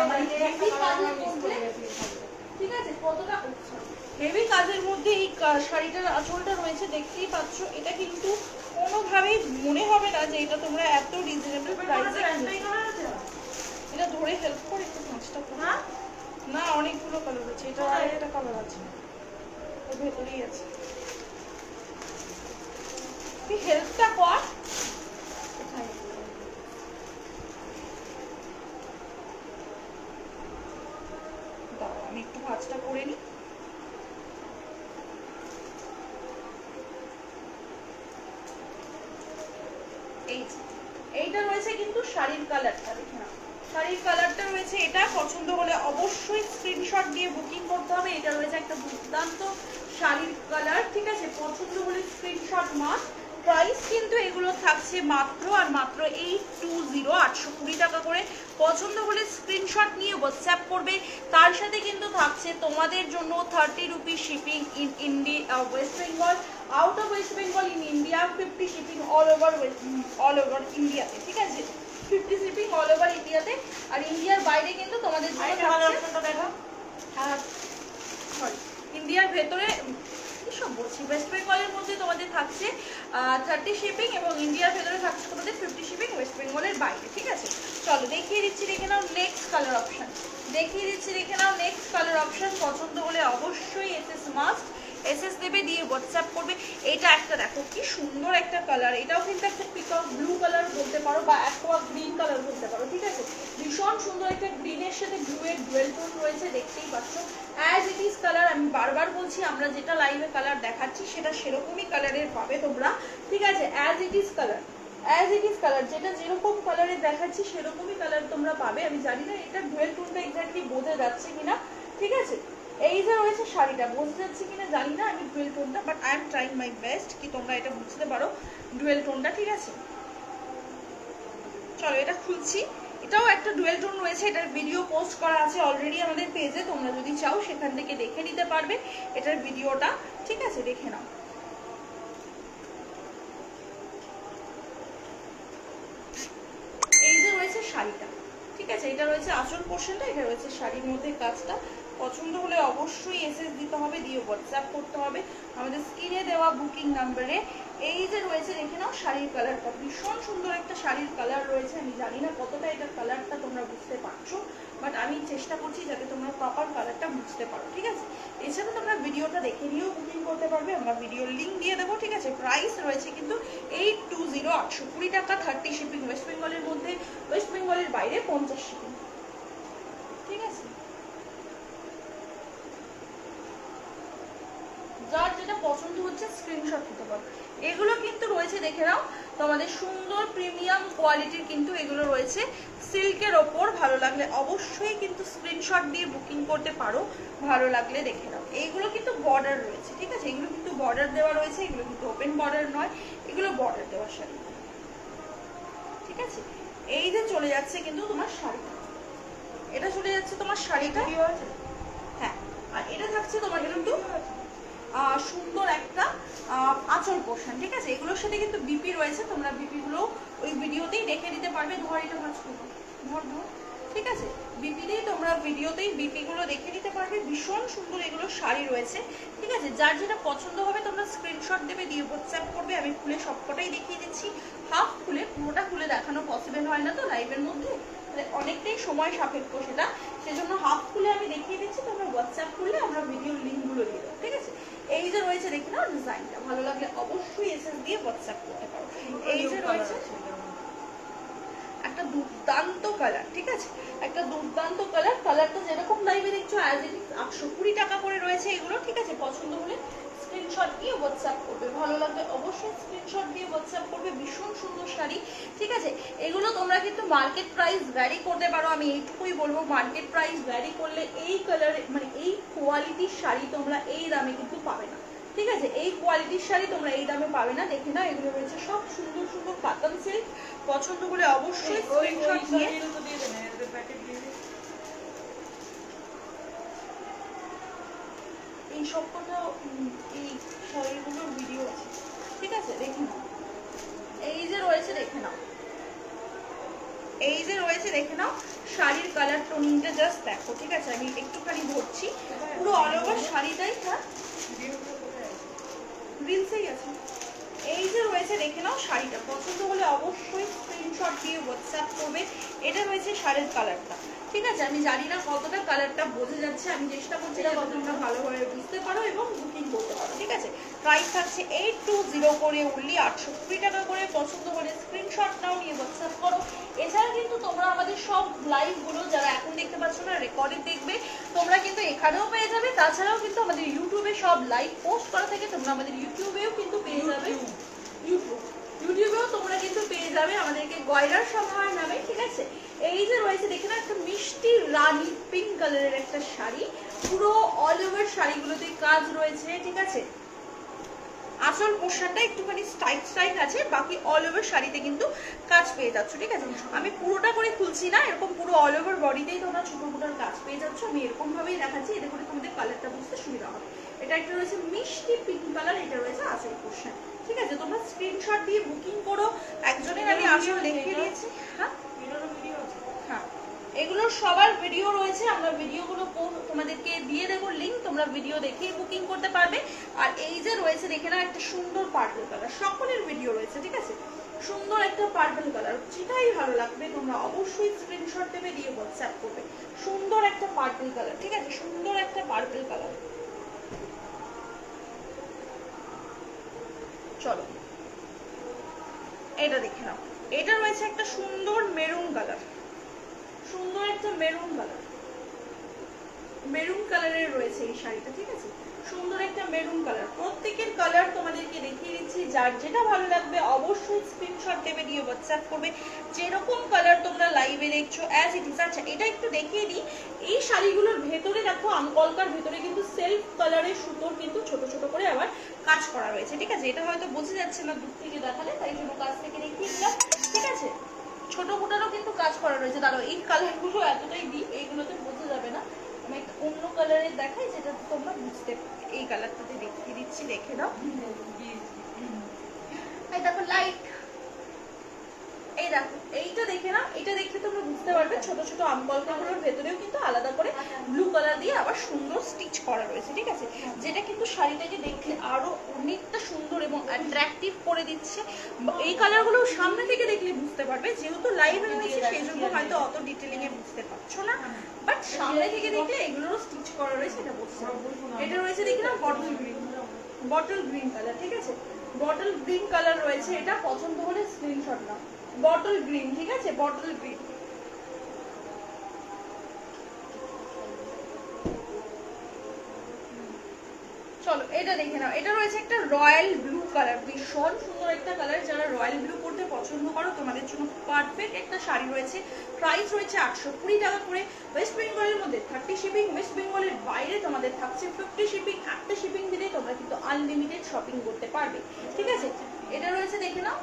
মানে হেভি কাজের মধ্যে, ঠিক আছে, কতটা হেভি কাজের মধ্যে এই শাড়িটার আঁচলটা রয়েছে, দেখতেই পাচ্ছ। এটা কিন্তু কোনোভাবেই মনে হবে না যে এটা তোমরা এত রিজনেবল প্রাইসে। এটা ধরে হেল্প করে একটু পাঁচটা, না অনেকগুলো কালার আছে, এটা আর একটা কালার আছে, ওর ভেতরেই আছে, তুই হেল্পটা কর। আমি একটু ভাঁজটা করে নিই। এইটা রয়েছে কিন্তু শাড়ির কালারটা, দেখে নাও শাড়ির কালারটা রয়েছে এটা। পছন্দ হলে অবশ্যই স্ক্রিনশট দিয়ে বুকিং করতে হবে। এটা রয়েছে একটা দুর্দান্ত শাড়ির কালার, ঠিক আছে, পছন্দ হলে স্ক্রিনশট মাস্ট। প্রাইস কিন্তু এগুলো থাকছে মাত্র আর মাত্র 820, 820 টাকা করে। পছন্দ হলে স্ক্রিনশট নিয়ে হোয়াটসঅ্যাপ করবে। তার সাথে কিন্তু থাকছে তোমাদের জন্য 30 rupee shipping in India, West Bengal, out of West Bengal in India, 50 shipping all over ইন্ডিয়াতে, ঠিক আছে, 50 শিপিং অল ওভার ইন্ডিয়াতে। আর ইন্ডিয়ার বাইরে কিন্তু তোমাদের জন্য ইন্ডিয়ার ভেতরে সব বলছি, ওয়েস্ট বেঙ্গলের মধ্যে তোমাদের থাকছে 30 শিপিং এবং ইন্ডিয়ার ভেতরে থাকছে তোমাদের 50 শিপিং ওয়েস্ট বেঙ্গলের বাইরে, ঠিক আছে। চলো দেখিয়ে দিচ্ছি, দেখে নাও নেক্সট কালার অপশন, দেখিয়ে দিচ্ছি, দেখে নাও নেক্সট কালার অপশন। পছন্দ হলে অবশ্যই এসএস মাস্ট, এসএস দেবে, দিয়ে হোয়াটসঅ্যাপ করবে। এটা একটা দেখো কি সুন্দর একটা কালার, এটাও কিন্তু একটা পিকক ব্লু কালার বলতে পারো বা অ্যাকোয়া গ্রিন কালার বলতে পারো, ঠিক আছে, ভীষণ সুন্দর একটা গ্রিনের সাথে ব্লু এর ডুয়েল টোন রয়েছে, দেখতেই পাচ্ছ অ্যাজ ইট ইজ কালার। আমি বারবার বলছি আমরা যেটা লাইভে কালার দেখাচ্ছি সেটা সেরকমই কালারের পাবে তোমরা, ঠিক আছে, as it is colour, as it is colour, যেটা যেরকম কালারে দেখাচ্ছি সেরকমই কালার তোমরা পাবে। আমি জানি না এটা ডুয়েল টোনটা এক্স্যাক্টলি বোঝা যাচ্ছে কিনা, ঠিক আছে। এই যে রয়েছে শাড়িটা, বোঝা যাচ্ছে কিনা জানি না আমি ডুয়েল টোনটা, but I am trying my best কি তোমরা এটা বুঝতে পারো ডুয়েল টোনটা, ঠিক আছে। চলো এটা খুলছি, এটাও একটা ডুয়েল টোন রয়েছে, এটার ভিডিও পোস্ট করা আছে অলরেডি আমাদের পেজে, তোমরা যদি চাও সেখান থেকে দেখে নিতে পারবে এটার ভিডিওটা, ঠিক আছে, দেখে নাও। এই যে রয়েছে শাড়িটা, ঠিক আছে, এটা রয়েছে আঁচল পোর্শনটা, এটা রয়েছে শাড়ির মধ্যে কাজটা। পছন্দ হলে অবশ্যই এসএস দিতে হবে, দিয়ে হোয়াটসঅ্যাপ করতে হবে আমাদের স্ক্রিনে দেওয়া বুকিং নাম্বারে। এই যে রয়েছে দেখে নাও শাড়ির কালারটা, ভীষণ সুন্দর একটা শাড়ির কালার রয়েছে। আমি জানি না কতটা এটা কালারটা তোমরা বুঝতে পারছো, বাট আমি চেষ্টা করছি যাতে তোমরা প্রপার কালারটা বুঝতে পারো, ঠিক আছে। এছাড়া তোমরা ভিডিওটা দেখে নিয়েও বুকিং করতে পারবে, আমরা ভিডিওর লিঙ্ক দিয়ে দেবো, ঠিক আছে। প্রাইস রয়েছে কিন্তু 820, 820 টাকা, 30 শিপিং ওয়েস্ট বেঙ্গলের মধ্যে, ওয়েস্ট বেঙ্গলের বাইরে 50 শিপিং, ঠিক আছে। যার যেটা পছন্দ হচ্ছে স্ক্রিনশট নিতে পারো। এগুলো কিন্তু রয়েছে দেখে নাও তোমাদের সুন্দর প্রিমিয়াম কোয়ালিটির, কিন্তু এগুলো রয়েছে সিল্কের ওপর। ভালো লাগলে অবশ্যই কিন্তু স্ক্রিনশট দিয়ে বুকিং করতে পারো, ভালো লাগলে দেখে নাও। এইগুলো কিন্তু বর্ডার রয়েছে, ঠিক আছে, এগুলো কিন্তু বর্ডার দেওয়া রয়েছে, এগুলো কিন্তু ওপেন বর্ডার নয়, এগুলো বর্ডার দেওয়া শাড়ি, ঠিক আছে। এই যে চলে যাচ্ছে কিন্তু তোমার শাড়িটা, এটা চলে যাচ্ছে তোমার শাড়িটা, হ্যাঁ। আর এটা থাকছে তোমার কিন্তু সুন্দর একটা আঁচল পোর্শন, ঠিক আছে। এগুলোর সাথে কিন্তু বিপি রয়েছে, তোমরা বিপি গুলো ওই ভিডিওতেই দেখে নিতে পারবে। ধর এটা ভাঁজ করবো, ধর ধর, ঠিক আছে, বিপিতেই তোমরা ভিডিওতেই বিপি গুলো দেখে নিতে পারবে। ভীষণ সুন্দর এগুলো শাড়ি রয়েছে, ঠিক আছে। যার যেটা পছন্দ হবে তোমরা স্ক্রিনশট দেবে, দিয়ে হোয়াটসঅ্যাপ করবে। আমি খুলে সবকটাই দেখিয়ে দিচ্ছি, হাফ খুলে, পুরোটা খুলে দেখানো পসিবল হয় না তো লাইভের মধ্যে, অনেকটাই সময় সাপেক্ষ সেটা, সেজন্য হাফ খুলে আমি দেখিয়ে দিচ্ছি। তোমরা হোয়াটসঅ্যাপ করলে আমরা ভিডিওর লিঙ্কগুলো দিয়ে দেবো, ঠিক আছে। এই যে রয়েছে দেখে নাও ডিজাইনটা, ভালো লাগলে অবশ্যই এসএস দিয়ে হোয়াটসঅ্যাপ করতে পারো। এই যে রয়েছে একটা দুর্দান্ত কালার, ঠিক আছে, একটা দুর্দান্ত কালার। কালারটা যেরকম লাইভে দেখছো অ্যাজ ইট ইজ 820 টাকা করে রয়েছে এগুলো, ঠিক আছে। পছন্দ হলে স্ক্রিনশট দিয়ে হোয়াটসঅ্যাপ করবে, ভালো লাগলে অবশ্যই স্ক্রিনশট দিয়ে হোয়াটসঅ্যাপ করবে। ভীষণ সুন্দর শাড়ি, ঠিক আছে। এগুলো তোমরা কিন্তু মার্কেট প্রাইস ভ্যারি করতে পারো, আমি এইটুকুই বলবো। মার্কেট প্রাইস ভ্যারি করলে এই কালারে মানে এই কোয়ালিটির শাড়ি তোমরা এই দামে কিন্তু পাবে না, ঠিক আছে। এই কোয়ালিটির শাড়ি তোমরা এই দামে পাবে না। দেখে না, এগুলো রয়েছে সব সুন্দর সুন্দর কাতান সিল্ক। পছন্দ করে অবশ্যই স্ক্রিনশট নিয়ে এই সবকটা এই শাড়িগুলোর ভিডিও আছে, ঠিক আছে, দেখে নাও। এই যে রয়েছে দেখে নাও, এই যে রয়েছে দেখে নাও শাড়ির কালার টোনিংটা জাস্ট দেখো, ঠিক আছে। আমি একটুখানি ধরছি, পুরো অল ওভার শাড়িটাই, হ্যাঁ রিলসেই আছে। এই যে রয়েছে দেখে নাও শাড়িটা, পছন্দ হলে অবশ্যই স্ক্রিনশট দিয়ে হোয়াটসঅ্যাপ করবে। এটা রয়েছে শাড়ির কালারটা, ঠিক আছে। আমি জানি না কতটা কালারটা বোঝা যাচ্ছে, আমি চেষ্টা করছি যাতে তোমরা ভালোভাবে বুঝতে পারো এবং বুকিং করতে পারো, ঠিক আছে। প্রাইস থাকছে 820 করে, অনলি 820 টাকা করে। পছন্দ হলে স্ক্রিনশট নাও, নিয়ে হোয়াটসঅ্যাপ করো। এছাড়া কিন্তু তোমরা আমাদের সব লাইভগুলো যারা এখন দেখতে পাচ্ছ না, রেকর্ডে দেখবে, তোমরা কিন্তু এখানেও পেয়ে যাবে। তাছাড়াও কিন্তু আমাদের ইউটিউবে সব লাইভ পোস্ট করা থাকে, তোমরা আমাদের ইউটিউবেও কিন্তু পেয়ে যাবে। ইউটিউবেও তোমরা কিন্তু পেয়ে যাবে আমাদেরকে গয়রার সমাহার নামে, ঠিক আছে। এই যে রয়েছে দেখে না একটা মিষ্টি রানী পিঙ্ক কালারের একটা শাড়ি, পুরো অল ওভার শাড়িগুলোতে কাজ রয়েছে, ঠিক আছে। আঁচল পোর্শনটা একটুখানি স্টাইট স্টাইট আছে, বাকি অল ওভার শাড়িতে কিন্তু কাজ পেয়ে যাচ্ছ, ঠিক আছে। আমি পুরোটা করে খুলছি না, এরকম পুরো অল ওভার বডিতেই তোমরা ছোট মোটার কাজ পেয়ে যাচ্ছ। আমি এরকম ভাবেই দেখাচ্ছি, এতে করে তোমাদের কালারটা বুঝতে সুবিধা হবে। এটা একটা রয়েছে মিষ্টি পিঙ্ক কালার, এটা রয়েছে আঁচল পোর্শন, ঠিক আছে। তোমরা স্ক্রিনশট দিয়ে বুকিং করো। একজনের আমি আঁচল দেখিয়ে দিয়েছি, হ্যাঁ হ্যাঁ, এগুলোর সবার ভিডিও রয়েছে, আমরা ভিডিওগুলো তোমাদেরকে দিয়ে দেবো লিঙ্ক, তোমরা ভিডিও দেখেই বুকিং করতে পারবে। আর এই যে রয়েছে দেখে না একটা সুন্দর পার্পল কালার, সকলের ভিডিও রয়েছে, ঠিক আছে। সুন্দর একটা পার্পল কালার, যেটাই ভালো লাগবে তোমরা অবশ্যই স্ক্রিনশট দেবে, দিয়ে হোয়াটসঅ্যাপ করবে। সুন্দর একটা পার্পল কালার, ঠিক আছে, সুন্দর একটা পার্পল কালার। চলো এটা দেখে নাও, এটা রয়েছে একটা সুন্দর মেরুন কালার, সুন্দর একটা মেরুন কালার, মেরুন কালারের রয়েছে এই শাড়িটা, ঠিক আছে। সুন্দর একটা মেরুন কালার, প্রত্যেকের কালার তোমাদেরকে দেখিয়ে দিচ্ছি। যার যেটা ভালো লাগবে অবশ্যই স্ক্রিনশট দেবে, দিয়ে হোয়াটসঅ্যাপ করবে। যেরকম কালার তোমরা লাইভে দেখছো অ্যাজ ইট ইজ। আচ্ছা এটা একটু দেখিয়ে দিই, এই শাড়িগুলোর ভেতরে দেখো আমকলকার ভেতরে কিন্তু সেলফ কালারের সুতোর কিন্তু ছোট ছোট করে আবার কাজ করা রয়েছে, ঠিক আছে। এটা হয়তো বোঝা যাচ্ছে না দূর থেকে দেখালে, তাই জন্য কাছ থেকে দেখিয়ে দিলাম, ঠিক আছে। ছোট মোটারও কিন্তু কাজ করা রয়েছে। দাঁড়াও এই কালারগুলো এতটাই ডিপ, এইগুলোতে বোঝা যাবে না, আমি একটা অন্য কালারের দেখাই যেটা তোমরা বুঝতে পারবে। এই কালারটাতে দেখিয়ে দিচ্ছি, দেখে নাও। এই দেখো লাইট, এই দেখো এইটা দেখে না, এটা দেখলে তোমরা বুঝতে পারবে ছোট ছোট আমকলকাগুলোর ভেতরেও কিন্তু আলাদা করে ব্লু কালার দিয়ে আবার সুন্দর স্টিচ করা রয়েছে, ঠিক আছে। যেটা কিন্তু শাড়িটাকে দেখলে আরো অনেকটা সুন্দর এবং অ্যাট্রাকটিভ করে দিচ্ছে। এই কালারগুলো সামনে থেকে দেখলে বুঝতে পারবে, যেহেতু লাইভে রয়েছে সেই জন্য হয়তো অত ডিটেলিং এ বুঝতে পারছো না, বাট সামনে থেকে দেখলে এগুলোরও স্টিচ করা রয়েছে, এটা বুঝতে পারবে। এটা রয়েছে দেখি না bottle green, bottle green colour, ঠিক আছে। বটল গ্রিন কালার রয়েছে, এটা পছন্দ হলে স্ক্রিনশট নাও। বটল গ্রিন, ঠিক আছে, বটল গ্রিন। চলো এটা দেখে নাও, এটা রয়েছে একটা রয়্যাল ব্লু কালার, ভীষণ সুন্দর একটা কালার। যারা রয়্যাল ব্লু পরতে পছন্দ করো তোমাদের জন্য পারফেক্ট একটা শাড়ি রয়েছে। প্রাইস রয়েছে 820 টাকা করে। ওয়েস্ট বেঙ্গলের মধ্যে 30 শিপিং, ওয়েস্ট বেঙ্গলের বাইরে তোমাদের থাকছে 50 শিপিং। একটা শিপিং দিলে তোমরা কিন্তু আনলিমিটেড শপিং করতে পারবে, ঠিক আছে। এটা রয়েছে দেখে নাও,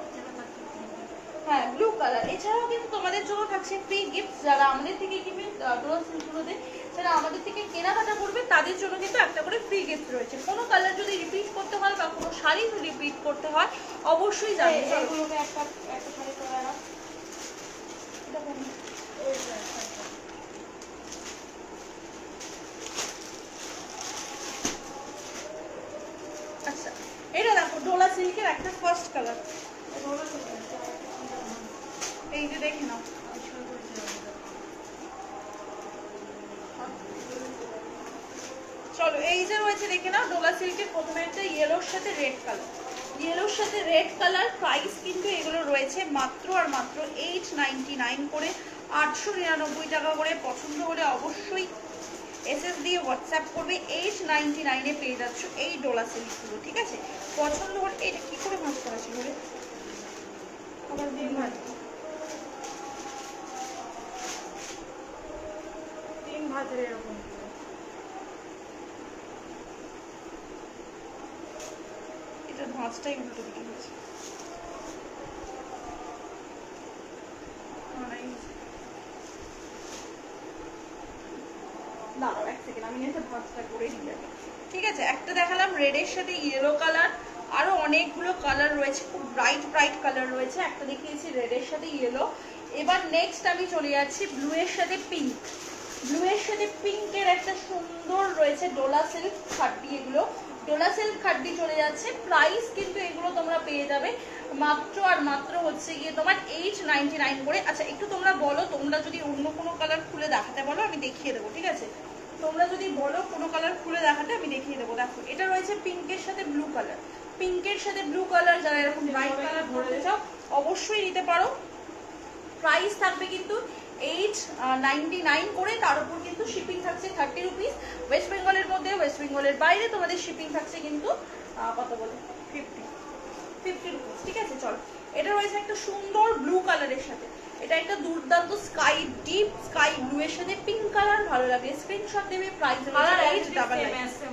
হ্যাঁ ব্লু কালার। এছাড়াও কিন্তু তোমাদের জন্য থাকছে ফ্রি গিফট। যারা আমাদের থেকে কিনবে ডোলা সিল্কগুলোতে, যারা আমাদের থেকে কেনাকাটা করবে তাদের জন্য কিন্তু একটা করে ফ্রি গিফট রয়েছে। কোনো কালার যদি রিপিট করতে হয় বা কোনো শাড়ি রিপিট করতে হয় অবশ্যই জানবে। এগুলোকে একটা একটা শাড়ি করে রাখ। আচ্ছা, এটা দেখো ডোলা সিল্কের একটা ফার্স্ট কালার, এই যে দেখে নাও। চলো এই যে রয়েছে দেখে নাও ডোলা সিল্কের প্রথমে একটা ইয়েলোর সাথে রেড কালার, ইয়েলোর সাথে রেড কালার। প্রাইস কিন্তু এগুলো রয়েছে মাত্র আর মাত্র 899 করে, 899 টাকা করে। পছন্দ হলে অবশ্যই এসএস দিয়ে হোয়াটসঅ্যাপ করবে। 899 পেয়ে যাচ্ছ এই ডোলা সিল্কগুলো, ঠিক আছে। পছন্দ হলে এটা কি করে ভাঁজ করা ছিল রে, আবার দিয়ে ভাঁজ, 3 ভাঁজের এরকম ভাঁজটাই উল্টো দিকে হয়েছে। দাঁড়াও এক সেকেন্ড, আমি একটা ভাঁজটা করে দিই আগে, ঠিক আছে। একটা দেখালাম রেডের সাথে ইয়েলো কালার, আরো অনেকগুলো কালার রয়েছে, খুব ব্রাইট ব্রাইট কালার রয়েছে। একটা দেখিয়েছি রেডের সাথে ইয়েলো। এবার নেক্সট আমি চলে যাচ্ছি ব্লু এর সাথে পিঙ্ক। ব্লু এর সাথে পিঙ্কের একটা সুন্দর রয়েছে ডোলা সিল্ক খাড্ডি, এগুলো ডোলা সিল্ক খাড্ডি চলে যাচ্ছে। প্রাইস কিন্তু এগুলো তোমরা পেয়ে যাবে মাত্র আর মাত্র হচ্ছে গিয়ে তোমার 899 করে। আচ্ছা একটু তোমরা বলো, তোমরা যদি অন্য কোনো কালার খুলে দেখাতে বলো আমি দেখিয়ে দেবো, ঠিক আছে। তোমরা যদি বলো কোনো কালার খুলে দেখাতে আমি দেখিয়ে দেবো। দেখো এটা রয়েছে পিঙ্কের সাথে ব্লু কালার, পিঙ্কের সাথে ব্লু কালার। যারা এরকম ব্রাইট কালার ধরতে চাও অবশ্যই নিতে পারো। প্রাইস থাকবে কিন্তু 899 করে, তার উপর কিন্তু শিপিং থাকছে 30 রুপিস। ওয়েস্ট বেঙ্গলের মধ্যে, ওয়েস্ট বেঙ্গলের বাইরে তোমাদের শিপিং থাকছে কিন্তু কত বলে 50 রুপিস, ঠিক আছে। চলো এটা রয়েছে একটা সুন্দর ব্লু কালারের সাথে, এটা একটা দুর্দান্ত স্কাই ডিপ স্কাই ব্লু এর সাথে পিঙ্ক কালার। ভালো লাগবে স্ক্রিনশট দেবে। প্রাইস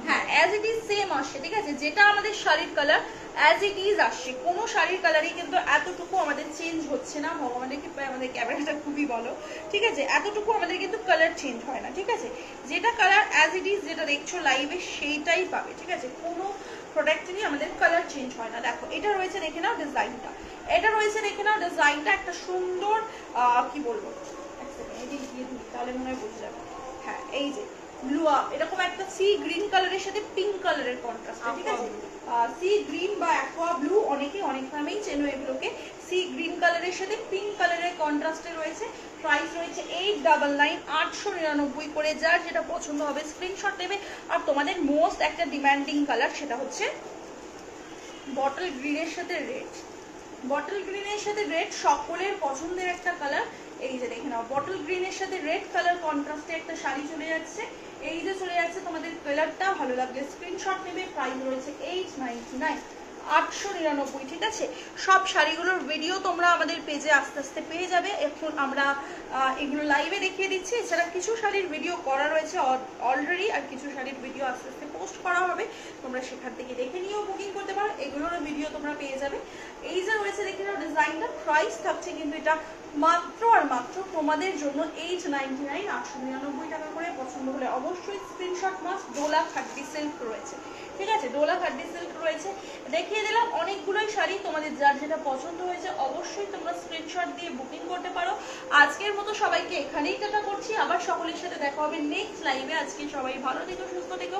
হ্যাঁ অ্যাজ ইট ইজ সেম আসছে, ঠিক আছে। যেটা আমাদের শাড়ির কালার অ্যাজ ইট ইজ আসছে, কোনো শাড়ির কালারই কিন্তু এতটুকু আমাদের চেঞ্জ হচ্ছে না। ভগবানের কৃপায় আমাদের ক্যামেরাটা খুবই ভালো, ঠিক আছে। এতটুকু আমাদের কিন্তু কালার চেঞ্জ হয় না, ঠিক আছে। যেটা কালার অ্যাজ ইট ইজ, যেটা দেখছো লাইভে সেইটাই পাবে, ঠিক আছে। কোনো প্রোডাক্টেরই আমাদের কালার চেঞ্জ হয় না। দেখো এটা রয়েছে দেখে নাও ডিজাইনটা, এটা রয়েছে দেখে নাও ডিজাইনটা একটা সুন্দর কি বলবো, এক সেকেন্ড এদিক দিয়ে ধরি তাহলে মনে হয় বুঝে যাবে। হ্যাঁ এই যে ব্লু এরকম একটা সি গ্রিন কালারের সাথে পিঙ্ক কালারের কন্ট্রাস্ট, ঠিক আছে। সি গ্রিন বা অ্যাকোয়া ব্লু, অনেকে অনেক নামেই চেনো এগুলোকে। সি গ্রিন কালারের সাথে পিঙ্ক কালারের কন্ট্রাস্টে রয়েছে। প্রাইস রয়েছে 899, 899 করে। যার যেটা পছন্দ হবে স্ক্রিনশট দেবে। আর তোমাদের মোস্ট একটা ডিমান্ডিং কালার সেটা হচ্ছে বটল গ্রিনের সাথে রেড, বটল গ্রিনের সাথে রেড সকলের পছন্দের একটা কালার। এই যে দেখে নাও বটল গ্রিনের সাথে রেড কালার কন্ট্রাস্টে একটা শাড়ি চলে যাচ্ছে। এই যে চলে যাচ্ছে তোমাদের কালারটা, ভালো লাগলে স্ক্রিনশট নেবে। প্রাইস রয়েছে 899, 899, ঠিক আছে। সব শাড়িগুলোর ভিডিও তোমরা আমাদের পেজে আস্তে আস্তে পেয়ে যাবে। এখন আমরা এগুলো লাইভে দেখিয়ে দিচ্ছি। এছাড়া কিছু শাড়ির ভিডিও করা রয়েছে অলরেডি, আর কিছু শাড়ির ভিডিও আস্তে আস্তে পোস্ট করা হবে। তোমরা সেখান থেকে দেখে নিয়েও বুকিং করতে পারো, এগুলোর ভিডিও তোমরা পেয়ে যাবে। এই যে রয়েছে দেখে নাও ডিজাইনটা। প্রাইস থাকছে কিন্তু এটা মাত্র আর মাত্র তোমাদের জন্য 899, 899 টাকা করে। পছন্দ হলে অবশ্যই স্ক্রিনশট মাস্ট। ডোলা খাড্ডি সিল্ক রয়েছে, ঠিক আছে। ডোলা খাড্ডি সিল্ক রয়েছে, দেখিয়ে দিলাম অনেকগুলোই শাড়ি। তোমাদের যার যেটা পছন্দ হয়েছে অবশ্যই তোমরা স্ক্রিনশট দিয়ে বুকিং করতে পারো। আজকের মতো সবাইকে এখানেই টাটা করছি, আবার সকলের সাথে দেখা হবে নেক্সট লাইভে। আজকে সবাই ভালো থেকো, সুস্থ থেকো।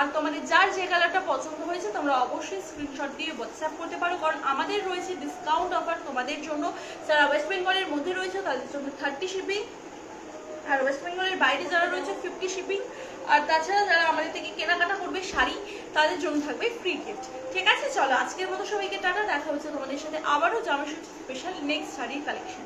আর তোমাদের যার যে কালারটা পছন্দ হয়েছে তোমরা অবশ্যই স্ক্রিনশট দিয়ে হোয়াটসঅ্যাপ করতে পারো, কারণ আমাদের রয়েছে ডিসকাউন্ট অফার তোমাদের জন্য। যারা ওয়েস্ট বেঙ্গলের মধ্যে রয়েছে তাদের জন্য 30 শিপিং, আর ওয়েস্ট বেঙ্গলের বাইরে যারা রয়েছে 50 শিপিং। আর তাছাড়া যারা আমাদের থেকে কেনাকাটা করবে শাড়ি তাদের জন্য থাকবে ফ্রি গিফট, ঠিক আছে। চলো আজকের মতো সবাইকে টাটা, দেখা হচ্ছে তোমাদের সাথে আবারও জামাষষ্ঠী স্পেশাল নেক্সট শাড়ির কালেকশন।